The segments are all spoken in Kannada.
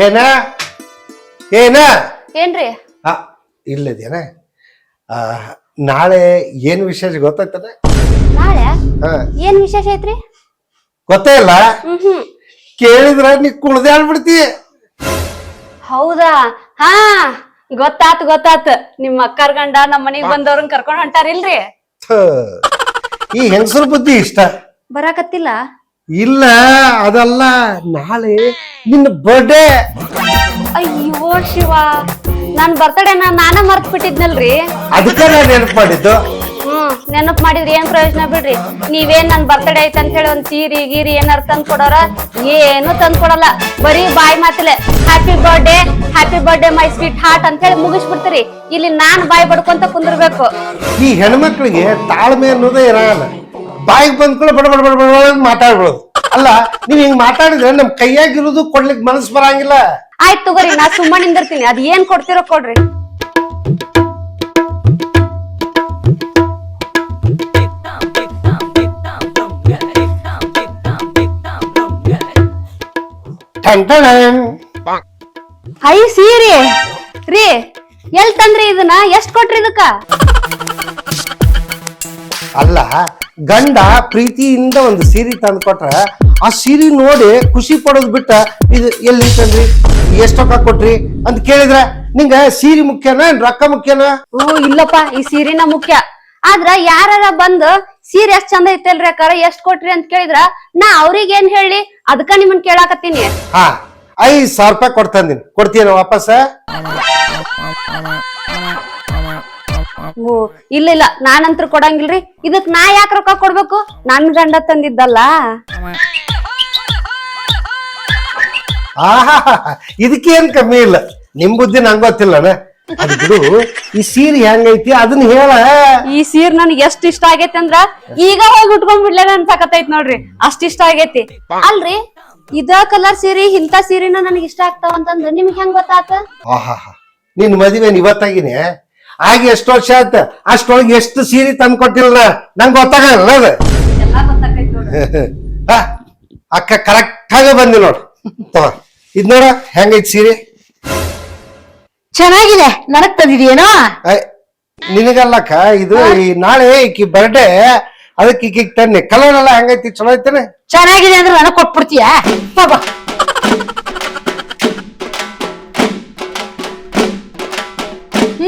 ಏನ ಏನ ಏನ್ರಿ? ಇಲ್ಲದೇನ ನಾಳೆ ಏನ್ ವಿಶೇಷ ಗೊತ್ತಾಯ್ತದ? ನಾಳೆ ಏನ್ ವಿಶೇಷ ಐತ್ರಿ? ಗೊತ್ತೇ ಇಲ್ಲ. ಕೇಳಿದ್ರ ನೀ ಕುಳ್ದಾಡ್ಬಿಡ್ತಿ. ಹೌದಾ? ಹಾ ಗೊತ್ತಾತ್. ನಿಮ್ ಅಕ್ಕಾರ್ ಗಂಡ ನಮ್ಮ ಮನಿಗ್ ಬಂದವ್ರನ್ ಕರ್ಕೊಂಡ್ ಹೊಂಟಾರಿಲ್ರಿ? ಈ ಹೆಂಗಸರು ಬುದ್ಧಿ ಇಷ್ಟ ಬರಾಕತ್ತಿಲ್ಲ. ಇಲ್ಲ ಅದಲ್ಲ, ನಾಳೆ ನಿನ್ನ ಬರ್ಡೇ. ಅಯ್ಯೋ ಶಿವ, ನಾನ್ ಬರ್ತಡೇನ ನಾನ ಮರ್ತ್ ಬಿಟ್ಟಿದ್ನಲ್ರಿ. ಅದಕ್ಕೆ ನಾನು ನೆನಪು ಮಾಡಿದ್ದು. ನೆನಪ್ ಮಾಡಿದ್ರಿ ಏನ್ ಪ್ರಯೋಜನ ಬಿಡ್ರಿ. ನೀವೇನ್ ನನ್ ಬರ್ತಡೇ ಐತೆ ಅಂತ ಹೇಳಿ ಒಂದ್ ಸೀರಿ ಗೀರಿ ಏನಾರ ತಂದ್ ಕೊಡೋರ? ಏನು ತಂದ್ ಕೊಡಲ್ಲ. ಬರೀ ಬಾಯಿ ಮಾತಲೆ happy birthday my sweetheart ಅಂತ ಹೇಳಿ ಮುಗಿಸ್ಬಿಡ್ತೀರಿ. ಇಲ್ಲಿ ನಾನ್ ಬಾಯಿ ಬಡ್ಕೊಂತ ಕುಂದಿರ್ಬೇಕು. ಈ ಹೆಣ್ಮಕ್ಳಿಗೆ ತಾಳ್ಮೆ ಅನ್ನೋದೇ ಇರಲ್ಲ. ಬಾಯಿಗೆ ಬಂದ್ಕೊಳ್ಳೋ ಬಡ ಬಡ ಬಡ ಬಡ ಮಾತಾಡ್ಬಿಡೋದು. ಅಲ್ಲ, ನೀವ್ ಹಿಂಗ್ ಮಾತಾಡಿದ್ರೆ ನಮ್ ಕೈಯಾಗಿರೋದು ಕೊಡ್ಲಿಕ್ ಮನಸ್ ಬರಂಗಿಲ್ಲ. ಆಯ್ತು ತಗೋರಿ, ನಾ ಸುಮ್ಮ ನಿಂದಿರ್ತೀನಿ. ಅದ್ ಏನ್ ಕೊಡ್ತಿರೋ ಕೊಡ್ರಿ. ಐ ಸೀರಿ ರೀ, ಎಲ್ ತಂದ್ರಿ ಇದನ್ನ? ಎಷ್ಟ್ ಕೊಟ್ರಿ ಇದಕ್ಕ? ಅಲ್ಲ, ಗಂಡ ಪ್ರೀತಿಯಿಂದ ಒಂದು ಸೀರೆ ತಂದು ಕೊಟ್ರ ಆ ಸೀರೆ ನೋಡಿ ಖುಷಿ ಪಡೋದ್ ಬಿಟ್ಟ ಇದು ಎಲ್ಲಿ ತಂದ್ರಿ, ಎಷ್ಟ್ ರೊಕ್ಕ ಕೊಟ್ರಿ ಅಂತ ಕೇಳಿದ್ರ ನಿಂಗ ಸೀರೆ ಮುಖ್ಯನಾ ರೊಕ್ಕ ಮುಖ್ಯನಾ? ಇಲ್ಲಪ್ಪ, ಈ ಸೀರಿನ ಮುಖ್ಯ. ಆದ್ರ ಯಾರ ಬಂದ್ ಸೀರೆ ಎಷ್ಟ್ ಚಂದ ಐತಲ್ರಿ ಅಕ್ಕಾರ, ಎಷ್ಟ್ ಕೊಟ್ರಿ ಅಂತ ಕೇಳಿದ್ರ ನಾ ಅವ್ರಿಗೆ ಏನ್ ಹೇಳಿ? ಅದಕ್ಕ ನಿಮ್ಮನ್ ಕೇಳಾಕತ್ತೀನಿ. 5,000 ರೂಪಾಯಿ ಕೊಡ್ತಂದಿನಿ, ಕೊಡ್ತೀನ ವಾಪಸ್? ಇಲ್ಲ, ನಾನಂತ್ರ ಕೊಡಂಗಿಲ್ರಿ. ಇದಕ್ ನಾ ಯಾಕ ರೊಕ್ಕ ಕೊಡ್ಬೇಕು? ನನ್ ಗಂಡ ತಂದಿದ್ದಲ್ಲ. ಇದಕ್ಕೇನ್ ಕಮ್ಮಿ ಇಲ್ಲ. ನಿಮ್ ಬುದ್ಧಿ ನಂಗೆ ಗೊತ್ತಿಲ್ಲನ. ಅದು ಬಿಡು, ಈ ಸೀರೆ ಹೆಂಗೈತಿ ಅದನ್ನ ಹೇಳ. ಈ ಸೀರೆ ನನ್ಗೆ ಎಷ್ಟ್ ಇಷ್ಟ ಆಗೈತಿ ಅಂದ್ರ ಈಗ ಹೋಗಿ ಉಟ್ಕೊಂಡ್ಬಿಡ್ಲೇನ ಅನ್ಸಾಕತೈತ್ ನೋಡ್ರಿ, ಅಷ್ಟ್ ಇಷ್ಟ ಆಗೈತಿ. ಅಲ್ರಿ, ಇದ ಕಲರ್ ಸೀರೆ ಇಂತ ಸೀರೆನ ನನಗೆ ಇಷ್ಟ ಆಗ್ತಾವ ಅಂತಂದ್ರ ನಿಮ್ಗೆ ಹೆಂಗ್ ಗೊತ್ತಾತ? ನಿನ್ ಮದುವೆನ್ ಇವತ್ತಾಗಿನೇ ಆಗಿ ಎಷ್ಟು ವರ್ಷ ಆಯ್ತ, ಅಷ್ಟೊಳಗೆ ಎಷ್ಟು ಸೀರೆ ತಂದು ಕೊಟ್ಟಿಲ್ಲ ನಂಗೆ ಗೊತ್ತಾಗಲ್ಲ ಅದು. ಅಕ್ಕ ಕರೆಕ್ಟ್ ಆಗ ಬಂದಿ ನೋಡ್. ಇದ್ ನೋಡ ಹೆಂಗೈತಿ ಸೀರೆ. ಚೆನ್ನಾಗಿದೆ. ನನಗ್ ತಂದಿದೀಯೇನೋ? ನಿನಗಲ್ಲಕ್ಕ, ಇದು ಈ ನಾಳೆ ಈಕಿ ಬರ್ಡೇ, ಅದಕ್ಕೆ ಈಕಿಗ್ ತನ್ನಿ. ಕಲರ್ ಎಲ್ಲ ಹೆಂಗೈತಿ? ಚಲೋ ಐತೇನೆ? ಚೆನ್ನಾಗಿದೆ ಅಂದ್ರೆ ನನಗ್ ಕೊಟ್ಬಿಡ್ತೀಯ?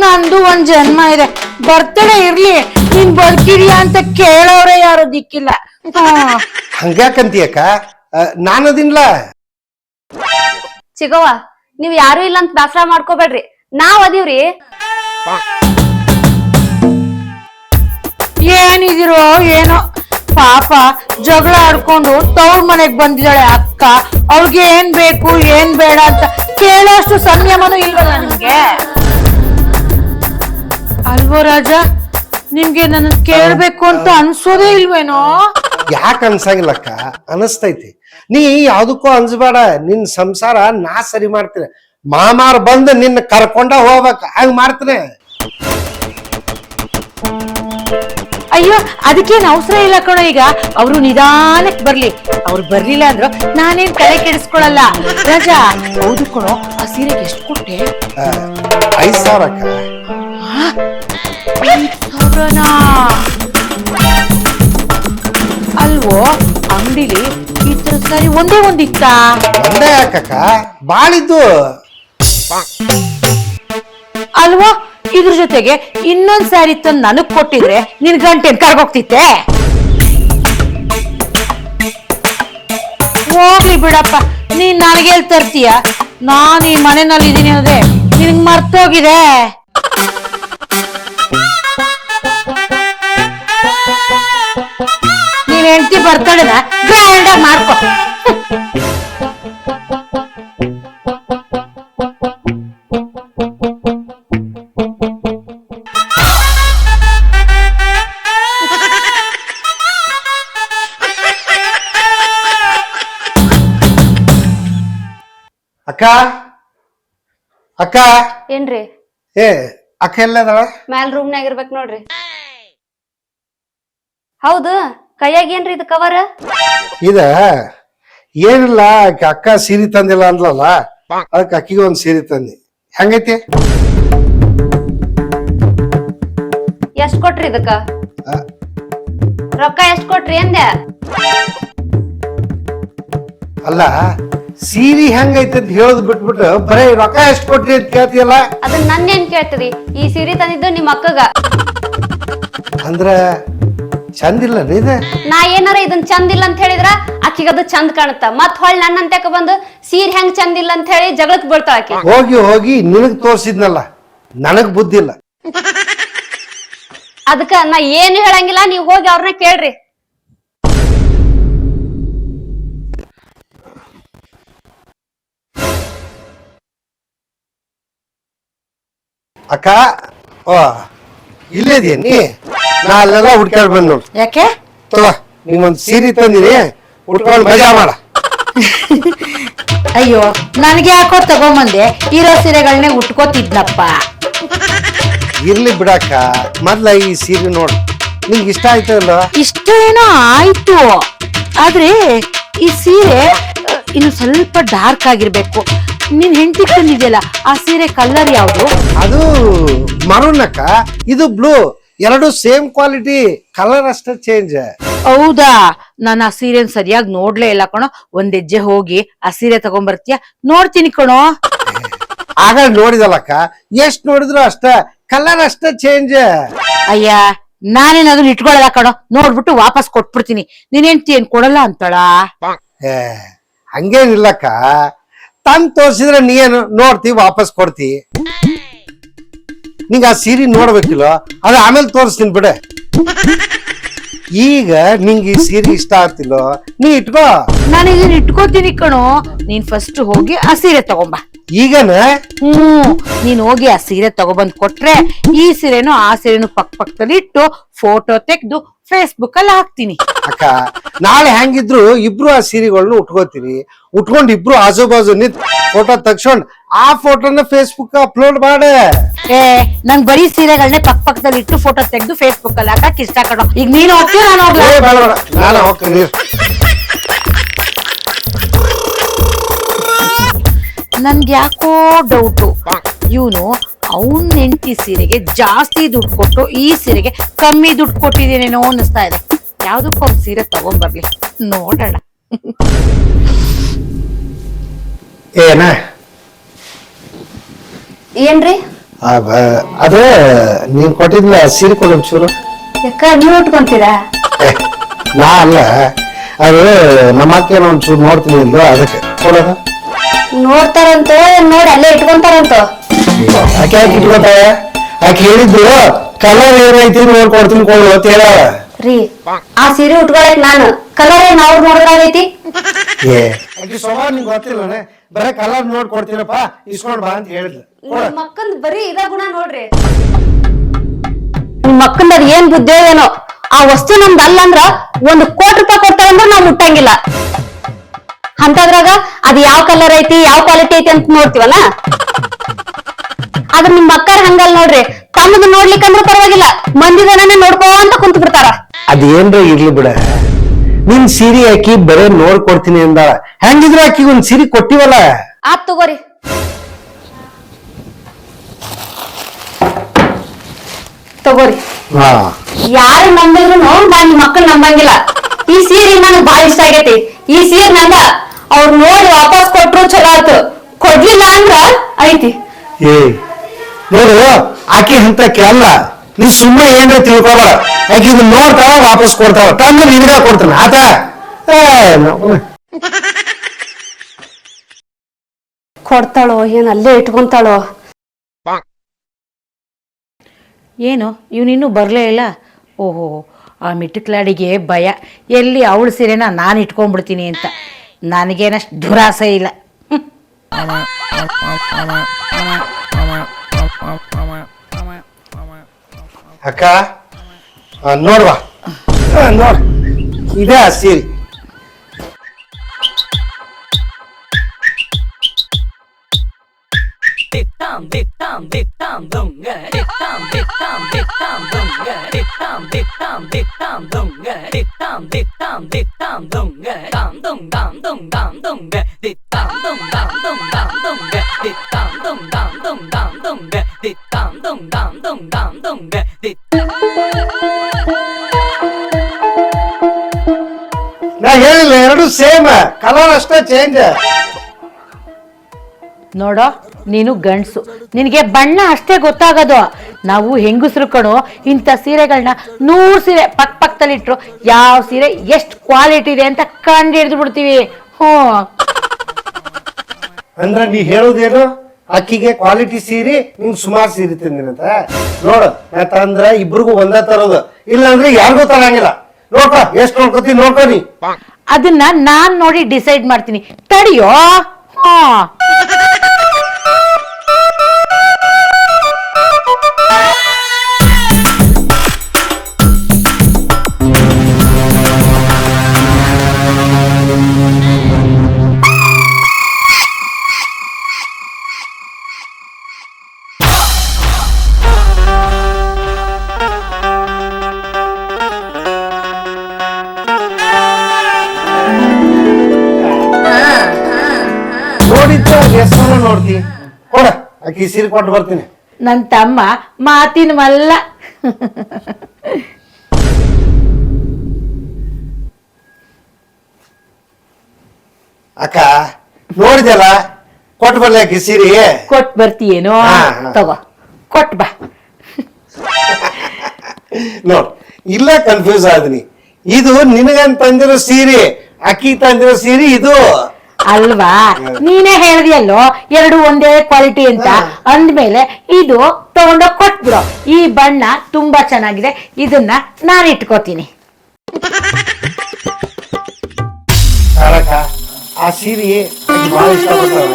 ನಂದು ಒಂದ್ ಜನ್ಮ ಇದೆ, ಬರ್ತಡೇ ಇರ್ಲಿ, ನೀನ್ ಬದುಕಿದ್ಯಾ ಅಂತ ಕೇಳೋರೆ ಯಾರು ದಿಕ್ಕಿಲ್ಲ. ಹಂಗ್ಯಾಕಂತೀಯಕ್ಕ? ನಾನದಿನ್ಲ ಚಿಗವ್ವ, ನೀವ್ ಯಾರು ಇಲ್ಲ ಅಂತ ಬೇಸರ ಮಾಡ್ಕೋಬೇಡ್ರಿ, ನಾವ್ ಅದೀವ್ರಿ. ಏನಿದಿರೋ ಏನೋ ಪಾಪ, ಜಗಳ ಆಡ್ಕೊಂಡು ತವ್ರ ಮನೆಗ್ ಬಂದಿದ್ದಾಳೆ ಅಕ್ಕ. ಅವ್ರಿಗೆ ಏನ್ ಬೇಕು ಏನ್ ಬೇಡ ಅಂತ ಕೇಳೋಷ್ಟು ಸಂಯಮನೂ ಇಲ್ವಲ್ಲ ನಿಮ್ಗೆ? ಅಲ್ವೋ ರಾಜ, ನಿಮ್ಗೆ ನನ್ನ ಕೇಳ್ಬೇಕು ಅಂತ ಅನ್ಸೋದೇ ಇಲ್ವೇನೋ? ಯಾಕೆ ಅನ್ಸಂಗಿಲ್ಲಕ್ಕ? ಅನಸ್ತೈತಿ. ನೀ ಯಾವ್ದಕ್ಕೂ ಅನ್ಸ್ಬೇಡ. ನಿನ್ ಸಂಸಾರ ನಾ ಸರಿ ಮಾಡ್ತೀನಿ. ಮಾಮಾರ್ ಬಂದು ನಿನ್ನ ಕರ್ಕೊಂಡ ಹೋಗ್ಬೇಕ, ಹಂಗ ಮಾಡ್ತೀನಿ. ಅಯ್ಯೋ, ಅದಕ್ಕೇನ್ ಅವಸರ ಇಲ್ಲ ಕಣೋ. ಈಗ ಅವ್ರು ನಿಧಾನಕ್ ಬರ್ಲಿ. ಅವ್ರು ಬರ್ಲಿಲ್ಲ ಅಂದ್ರು ನಾನೇನ್ ತಲೆ ಕೆಡಿಸ್ಕೊಳಲ್ಲ. ರಾಜಾ, ಹೌದು ಕಣೋ, ಆ ಸೀರೆಗೆ ಎಷ್ಟು ಕೊಟ್ಟೆ? 5,000 ಅಕ್ಕ. ಅಲ್ವೋ, ಅಂಗಡಿಲಿ ಈ ತರ ಸಾರಿ ಒಂದೇ ಒಂದಿತ್ತ? ಒಂದೇ ಯಾಕಕ್ಕ, ಬಾಳಿದ್ದು ಅಲ್ವೋ. ಇದ್ರ ಜೊತೆಗೆ ಇನ್ನೊಂದ್ ಸ್ಯಾರಿ ತಂದು ನನಗ್ ಕೊಟ್ಟಿದ್ರೆ ನಿನ್ ಗಂಟೆ ಕರ್ಗೋಗ್ತಿತ್ತೆ. ಹೋಗ್ಲಿ ಬಿಡಪ್ಪ, ನೀನ್ ನನಗೆಲ್ ತರ್ತೀಯ? ನಾನ್ ಈ ಮನೆಯಲ್ಲಿ ಇದೀನಿ ಅನ್ನೋದೇ ನಿನ್ಗ್ ಮರ್ತೋಗಿದೆ. ನೀನ್ ಹೆಂಡತಿ ಬರ್ತಡೇನ ಗ್ರ್ಯಾಂಡ್ ಆಗಿ ಮಾಡ್ಕೊ. ಅಕ್ಕ ಅಕ್ಕ ಏನ್ರಿ? ಅಕ್ಕ ಎಲ್ಲದಾಳ? ಮ್ಯಾಲ್ ರೂಮ್ನಾಗ ಇರ್ಬೇಕ್ ನೋಡ್ರಿ. ಹೌದು, ಕೈಯಾಗ ಏನ್ರಿ ಇದು ಕವರ್? ಇದ ಏನಿಲ್ಲ, ಅಕ್ಕ ಸೀರೆ ತಂದಿಲ್ಲ ಅಂದ್ಲಲ್ಲ, ಅದಕ್ಕೆ ಅಕ್ಕಿಗೆ ಒಂದ್ ಸೀರೆ ತಂದಿ. ಹೆಂಗೈತಿ? ಎಷ್ಟ್ ಕೊಟ್ರಿ ಇದಕ್ಕ? ರೊಕ್ಕ ಎಷ್ಟ್ ಕೊಟ್ರಿ ಅಂದೆ? ಅಲ್ಲ, ಸೀರೆ ಹೆಂಗೈತಿ ಅಂತ ಹೇಳೋದ್ ಬಿಟ್ಬಿಟ್ಟು ಬರೀ ರೊಕ್ಕ ಎಷ್ಟ್ ಕೊಟ್ರಿ ಅಂತ ಕೇಳ್ತಿಯಲ್ಲ? ಅದನ್ನ ನನ್ನೇನ್ ಕೇಳ್ತದಿ? ಈ ಸೀರೆ ತಂದಿದ್ದು ನಿಮ್ ಅಕ್ಕಗ. ಅಂದ್ರ ಚಂದಿಲ್ಲ ಇದು? ನಾ ಏನಾರ ಇದನ್ ಚಂದ ಇಲ್ಲ ಅಂತ ಹೇಳಿದ್ರ ಆಕಿಗ ಅದು ಚಂದ ಕಾಣುತ್ತ. ಮತ್ ಹೊಳ್ ನನ್ನಂತೆಕ ಬಂದು ಸೀರೆ ಹೆಂಗ್ ಚಂದ ಇಲ್ಲ ಅಂತ ಹೇಳಿ ಜಗಳಕ್ ಬೀಳ್ತಾಳ ಆಕಿ. ಹೋಗಿ ಹೋಗಿ ನಿನಗ್ ತೋರ್ಸಿದ್ನಲ್ಲ, ನನಗ್ ಬುದ್ಧಿಲ್ಲ. ಅದಕ್ಕ ನಾ ಏನು ಹೇಳಂಗಿಲ್ಲ, ನೀವ್ ಹೋಗಿ ಅವ್ರನ್ನ ಕೇಳ್ರಿ. ಅಕ್ಕ, ಓ ಇಲ್ಲೇದಿಯ ನೀ? ನಾ ಅಲ್ಲೆಲ್ಲ ಹುಡ್ಕಾಡ್ ಬಂದ್ ನೋಡು. ಯಾಕೆ? ತಗೋ, ನಿಂಗೊಂದ್ ಸೀರೆ ತಂದಿನಿ, ಉಟ್ಕೊಂಡ್ ಮಜಾ ಮಾಡ. ಅಯ್ಯೋ, ನನಗೆ ಯಾಕೋ ತಗೊಂಬಂದೆ. ಇರೋ ಸೀರೆಗಳನ್ನೇ ಉಟ್ಕೋತಿದ್ನಪ್ಪ. ಇರ್ಲಿ ಬಿಡಕ್ಕ, ಮೊದ್ಲ ಈ ಸೀರೆ ನೋಡು, ನಿಂಗೆ ಇಷ್ಟ ಆಯ್ತಲ್ಲ? ಇಷ್ಟ ಏನೋ ಆಯ್ತು, ಆದ್ರೆ ಈ ಸೀರೆ ಇನ್ನು ಸ್ವಲ್ಪ ಡಾರ್ಕ್ ಆಗಿರ್ಬೇಕು. ನೀನ್ ಹೆಂಡತಿ ತಂದಿದ್ಯಲ್ಲ, ಆ ಸೀರೆ ಕಲರ್ ಯಾವ್ದು? ಅದು ಮರೂನ್ ಅಕ್ಕ, ಇದು ಬ್ಲೂ. ಎರಡು ಸೇಮ್ ಕ್ವಾಲಿಟಿ, ಕಲರ್ ಅಷ್ಟೇ ಚೇಂಜ್. ಹೌದಾ? ನಾನು ಆ ಸೀರೆನ್ ಸರಿಯಾಗಿ ನೋಡ್ಲೇ ಇಲ್ಲ ಕಣೋ. ಒಂದ್ ಹೆಜ್ಜೆ ಹೋಗಿ ಆ ಸೀರೆ ತಗೊಂಡ್ಬರ್ತೀಯ? ನೋಡ್ತೀನಿ ಕಣೋ. ಆಗ ನೋಡಿದಲ್ಲಕ್ಕ, ಎಷ್ಟ್ ನೋಡಿದ್ರು ಅಷ್ಟ, ಕಲರ್ ಅಷ್ಟೇ ಚೇಂಜ್. ಅಯ್ಯ, ನಾನೇನ್ ಅದನ್ನ ಇಟ್ಕೊಳಲ್ಲ ಕಣೋ. ನೋಡ್ಬಿಟ್ಟು ವಾಪಸ್ ಕೊಟ್ಬಿಡ್ತೀನಿ. ನೀನ್ ಹೆಂಡ್ತಿ ಏನ್ ಕೊಡಲ್ಲ ಅಂತಾಳ? ಹಂಗೇನಿಲ್ಲಕ್ಕ, ತಂದ್ ತೋರ್ಸಿದ್ರೆ ನೀನು ನೋಡ್ತಿ, ವಾಪಸ್ ಕೊಡ್ತಿ. ನಿಂಗ ಆ ಸೀರೆ ನೋಡ್ಬೇಕಿಲ್ಲ, ಅದು ಆಮೇಲೆ ತೋರಿಸ್ತೀನಿ ಬಿಡ. ಈಗ ನಿಂಗೆ ಈ ಸೀರೆ ಇಷ್ಟ ಆಗ್ತಿಲ್ಲ, ನೀ ಇಟ್ಕೋ. ನಾನು ಇದನ್ನ ಇಟ್ಕೋತೀನಿ ಕಣೋ. ನೀನ್ ಫಸ್ಟ್ ಹೋಗಿ ಆ ಸೀರೆ ತಗೊಂಬ. ಈಗನ? ನೀನ್ ಹೋಗಿ ಆ ಸೀರೆ ತಗೊಬಂದ್ ಕೊಟ್ರೆ ಈ ಸೀರೆನು ಆ ಸೀರೆನು ಪಕ್ಕದಲ್ಲಿ ಇಟ್ಟು ಫೋಟೋ ತೆಗ್ದು ಫೇಸ್ಬುಕ್ ಅಲ್ಲಿ ಹಾಕ್ತೀನಿ. ಅಕ್ಕ, ನಾಳೆ ಹೆಂಗಿದ್ರು ಇಬ್ರು ಆ ಸೀರೆಗಳನ್ನ ಉಟ್ಕೋತೀರಿ. ಉಟ್ಕೊಂಡ್ ಇಬ್ರು ಆಜು ಬಾಜು ನಿಂತ್ ಫೋಟೋ ತಗ್ಸ್ಕೊಂಡ್ ಆ ಫೋಟೋನ ಫೇಸ್ಬುಕ್ ಅಪ್ಲೋಡ್ ಮಾಡ. ನಂಗ್ ಬರೀ ಸೀರೆಗಳನ್ನೇ ಪಕ್ಕದಲ್ಲಿ ಇಟ್ಟು ಫೋಟೋ ತೆಗ್ದು ಫೇಸ್ಬುಕ್ ಅಲ್ಲಿ ಹಾಕಕ್ ಇಷ್ಟ ಕಣೋ. ಈಗ ನೀನು ಹೋಗ್ತೀಯ, ನಾನು ಹೋಗ್ಲಾ? ನಾನು ಹೋಗ್ತೀನಿ. ನನ್ಗೆ ಯಾಕೋ ಡೌಟು, ಇವನು ಅವನ್ ಹೆಂಡತಿ ಸೀರೆಗೆ ಜಾಸ್ತಿ ದುಡ್ಡು ಕೊಟ್ಟು ಈ ಸೀರೆಗೆ ಕಮ್ಮಿ ದುಡ್ಡು ಕೊಟ್ಟಿದ್ದೇನೇನೋ ಅನ್ನಿಸ್ತಾ ಇದೆ. ಯಾವ್ದಕ್ಕೂ ಒಂದ್ ಸೀರೆ ತಗೊಂಡ್ಬರ್ಲಿ, ನೋಡೋಣ. ಏನ ಏನ್ರಿ? ಅದೇ ನೀನ್ ಕೊಟ್ಟಿದ್ಲ ಸೀರೆ ಕೊಡ ಒಂಚೂರು. ಯಾಕ ನೀವ್ ಉಟ್ಕೊಂತೀರಾ? ನಾ ಅಲ್ಲ, ಅದು ನಮ್ಮ ಅಕ್ಕ ಒಂಚೂರು ನೋಡ್ತೀನಿ ಇಲ್ವ, ಅದಕ್ಕೆ ಕೊಡೋದು. ನೋಡ್ತಾರಂತ ನೋಡಿ ಅಲ್ಲೇ ಇಟ್ಕೊಂತಾರಂತ. ಆಕೆ ಯಾಕೆ ಇಟ್ಕೊತ? ಆಕೆ ಹೇಳಿದ್ದು ಕಲರ್ ಏನೈತಿ ನೋಡ್ಕೊಡ್ತೀನಿ ಕೊಡು ಅಂತ ಹೇಳ. ರೀ, ಆ ಸೀರೆ ಉಟ್ಕೊಳಕ್ ನಾನು ಕಲರ್ ಏನ್ ಅವ್ರು ನೋಡೋದಾಗೈತಿ? ನಿಂಗೆ ಗೊತ್ತಿಲ್ಲ, ಬರೇ ಕಲರ್ ನೋಡ್ಕೊಡ್ತೀನಪ್ಪ, ಇಸ್ಕೊಂಡ್ ಬಾ ಅಂತ ಹೇಳಿದ್ಲು. ನಿಮ್ ಅಕ್ಕಂದ್ ಬರೀ ಇದ ಗುಣ ನೋಡ್ರಿ. ನಿಮ್ ಅಕ್ಕಂದ ಏನ್ ಬುದ್ಧಿ ಏನೋ. ಆ ವಸ್ತು ನಮ್ದು ಅಲ್ಲ ಅಂದ್ರ ₹1 ಕೋಟಿ ಕೊಡ್ತಾರಂದ್ರ ನಾವ್ ಮುಟ್ಟಂಗಿಲ್ಲ. ಅಂತದ್ರಾಗ ಅದ್ ಯಾವ ಕಲರ್ ಐತಿ, ಯಾವ ಕ್ವಾಲಿಟಿ ಐತಿ ಅಂತ ನೋಡ್ತೀವಲ್ಲ. ಆದ್ರ ನಿಮ್ ಅಕ್ಕಾರ ಹಂಗಲ್ ನೋಡ್ರಿ, ತಮ್ಮದು ನೋಡ್ಲಿಕ್ಕಂದ್ರ ಪರವಾಗಿಲ್ಲ, ಮಂದಿದನೇ ನೋಡ್ಕೋ ಅಂತ ಕುಂತ್ ಬಿಡ್ತಾರ. ಅದೇನ್ರ ಇರ್ಲಿ ಬಿಡ, ನಿನ್ ಸೀರೆ ಹಾಕಿ ಬರೇ ನೋಡ್ಕೊಡ್ತೀನಿ ಅಂದಾಳ. ಹೆಂಗಿದ್ರು ಆಕಿಗೆ ಒಂದ್ ಸೀರೆ ಕೊಟ್ಟಿವಲ್ಲ. ಆತ್ ತಗೋರಿ. ತಗೋರಿ. ಯಾರು ನಂಬಿದ್ರು ನಾ ನಿಮ್ ಮಕ್ಕಳು ನಂಬಂಗಿಲ್ಲ. ಈ ಸೀರೆ ನನಗ್ ಬಾಳ ಇಷ್ಟ ಆಗೈತಿ. ಈ ಸೀರೆ ನಂದ ಅವ್ರು ನೋಡಿ ವಾಪಸ್ ಕೊಟ್ರು ಚಲೋ ಆಯ್ತು, ಕೊಡ್ಲಿಲ್ಲ ಅಂದ್ರ ಐತಿ. ಏ ನೋಡು, ಆಕಿ ಅಂತ ಕೇಳಲ್ಲ, ನೀ ಸುಮ್ಮನೆ ಏನ್ರ ತಿಳ್ಕೊಬ. ಆಕಿ ಇದನ್ನ ನೋಡ್ತಾವ, ವಾಪಸ್ ಕೊಡ್ತಾವ, ತಂದು ನಿನಗ ಕೊಡ್ತಾನ ಆತ. ಕೊಡ್ತಾಳೋ ಏನ್ ಅಲ್ಲೇ ಇಟ್ಕೊಂತಾಳೋ? ಏನು ಇವನಿನ್ನೂ ಬರಲೇ ಇಲ್ಲ? ಓಹೋ, ಆ ಮಿಟ್ಟಕ್ಲಾಡಿಗೆ ಭಯ, ಎಲ್ಲಿ ಅವಳ ಸೀರೆನ ನಾನು ಇಟ್ಕೊಂಡ್ಬಿಡ್ತೀನಿ ಅಂತ. ನನಗೇನಷ್ಟು ದುರಾಸೆ ಇಲ್ಲ. ಅಕ್ಕ ನೋಡ್ವಾ, ನೋಡ್, ಇದೇ ಆ ಸೀರೆ. Dittam dittam dittam dunga dittam dittam dittam dunga dittam dittam dittam dunga dittam dittam dunga dam dum dam dum dam dunga dittam dum dam dum dam dunga dittam dum dam dum dam dunga dittam dum dam dum dam dunga ನಾ ಹೇಳಿಲ್ಲ, ಎರಡು ಸೇಮ್, ಕಲರ್ ಅಷ್ಟೇ ಚೇಂಜ್. ನೋಡೋ ನೀನು ಗಂಡ್ಸು, ನಿನಗೆ ಬಣ್ಣ ಅಷ್ಟೇ ಗೊತ್ತಾಗೋದು. ನಾವು ಹೆಂಗಸ್ರು ಕಣೋ, ಇಂಥ ಸೀರೆಗಳನ್ನ 100 ಸೀರೆ ಪಕ್ಕದಲ್ಲಿಟ್ರು ಯಾವ ಸೀರೆ ಎಷ್ಟು ಕ್ವಾಲಿಟಿ ಇದೆ ಅಂತ ಕಂಡು ಹಿಡಿದು ಬಿಡ್ತೀವಿ. ಅಂದ್ರ ನೀ ಹೇಳೋದೇನು, ಅಕ್ಕಿಗೆ ಕ್ವಾಲಿಟಿ ಸೀರೆ, ನಿಂಗ್ ಸುಮಾರು ಸೀರೆ ತಂದಿನಂತ. ನೋಡು ನಾ ತಂದ್ರ ಇಬ್ರಿಗೂ ಒಂದೇ ತರೋದು, ಇಲ್ಲ ಅಂದ್ರೆ ಯಾರಿಗೂ ತರಂಗಿಲ್ಲ. ನೋಡ್ಕ ಎಷ್ಟು ನೋಡ್ಕೋತೀನಿ ನೋಡ್ಕೊ ನೀ. ಅದನ್ನ ನಾನ್ ನೋಡಿ ಡಿಸೈಡ್ ಮಾಡ್ತೀನಿ, ತಡಿಯೋ. ನೋಡಿದ್ದ ಹೆಸರು ನೋಡ್ತಿ, ಕೊಡ ಅಕ್ಕಿ ಸೀರೆ ಕೊಟ್ಟು ಬರ್ತೀನಿ. ನನ್ ತಮ್ಮ ಮಾತಿನ ಮಲ್ಲ. ಅಕ್ಕ ನೋಡಿದಲ್ಲ, ಕೊಟ್ಟು ಬರ್ಲಿ ಅಕ್ಕಿ ಸೀರೆ. ಕೊಟ್ ಬರ್ತೀಯೇನೋ, ತಗೋ ಕೊಟ್ ಬಾ. ನೋಡ್ ಇಲ್ಲ ಕನ್ಫ್ಯೂಸ್ ಆದ್ನಿ. ಇದು ನಿನಗಂತ ತಂದಿರೋ ಸೀರೆ, ಅಕ್ಕಿ ತಂದಿರೋ ಸೀರೆ ಇದು ಅಲ್ವಾ? ನೀನೇ ಹೇಳ್ದಿಯಲ್ಲೋ ಎರಡು ಒಂದೇ ಕ್ವಾಲಿಟಿ ಅಂತ. ಅಂದ್ಮೇಲೆ ಇದು ತಗೊಂಡೋಗ್ ಕೊಟ್ಬಿಡು. ಈ ಬಣ್ಣ ತುಂಬಾ ಚೆನ್ನಾಗಿದೆ, ಇದನ್ನ ನಾನು ಇಟ್ಕೋತೀನಿ. ಅಕ್ಕ ಆ ಸೀರೆ ಅಕ್ಕಿ ಬಹಳ ಇಷ್ಟಪಡ್ತಾಳ,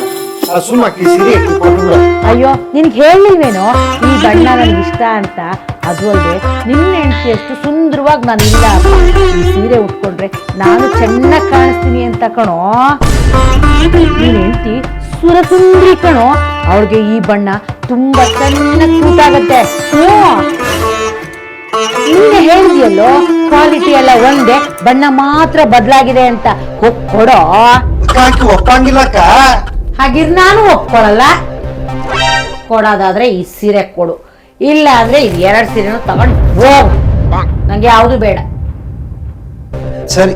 ಸುಮ್ಮ ಅಕ್ಕಿ ಸೀರೆ ಅಕ್ಕಿ ಕೊಟ್ಬಿಡು. ಅಯ್ಯೋ ನಿನ್ಗೆ ಹೇಳಿಲ್ವೇನೋ ಈ ಬಣ್ಣ ನನ್ಗೆ ಇಷ್ಟ ಅಂತ. ಅದು ಅಲ್ಲದೆ ನಿನ್ನ ಹೆಂಡತಿಯಷ್ಟು ಸುಂದರವಾಗಿ ನಾನು ಇಲ್ಲ. ಈ ಸೀರೆ ಉಟ್ಕೊಂಡ್ರೆ ನಾನು ಚೆನ್ನಾಗಿ ಕಾಣಿಸ್ತೀನಿ ಅಂತ ಕಣೋ. ನೀನ್ ಹೆಂಡತಿ ಸುರಸುಂದ್ರಿ ಕಣೋ, ಅವ್ರಿಗೆ ಈ ಬಣ್ಣ ತುಂಬಾ ಚೆನ್ನಾಗಿ ಸೂಟ್ ಆಗತ್ತೆ. ನೀನೆ ಹೇಳಿದ್ಯಲ್ಲೋ ಕ್ವಾಲಿಟಿ ಎಲ್ಲ ಒಂದೇ, ಬಣ್ಣ ಮಾತ್ರ ಬದಲಾಗಿದೆ ಅಂತ. ಕೊಡೋ. ಅಕ್ಕಿ ಒಪ್ಪಂಗಿಲ್ಲಕ್ಕ. ಹಾಗಿರ್ ನಾನು ಒಪ್ಕೊಳಲ್ಲ. ಕೊಡೋದಾದ್ರೆ ಈ ಸೀರೆ ಕೊಡು, ಇಲ್ಲ ಅಂದ್ರೆ ಇದು 2 ಸೀರೆನೂ ತಗೊಂಡು ಹೋಗು. ನಂಗೆ ಯಾವುದು ಬೇಡ. ಸರಿ,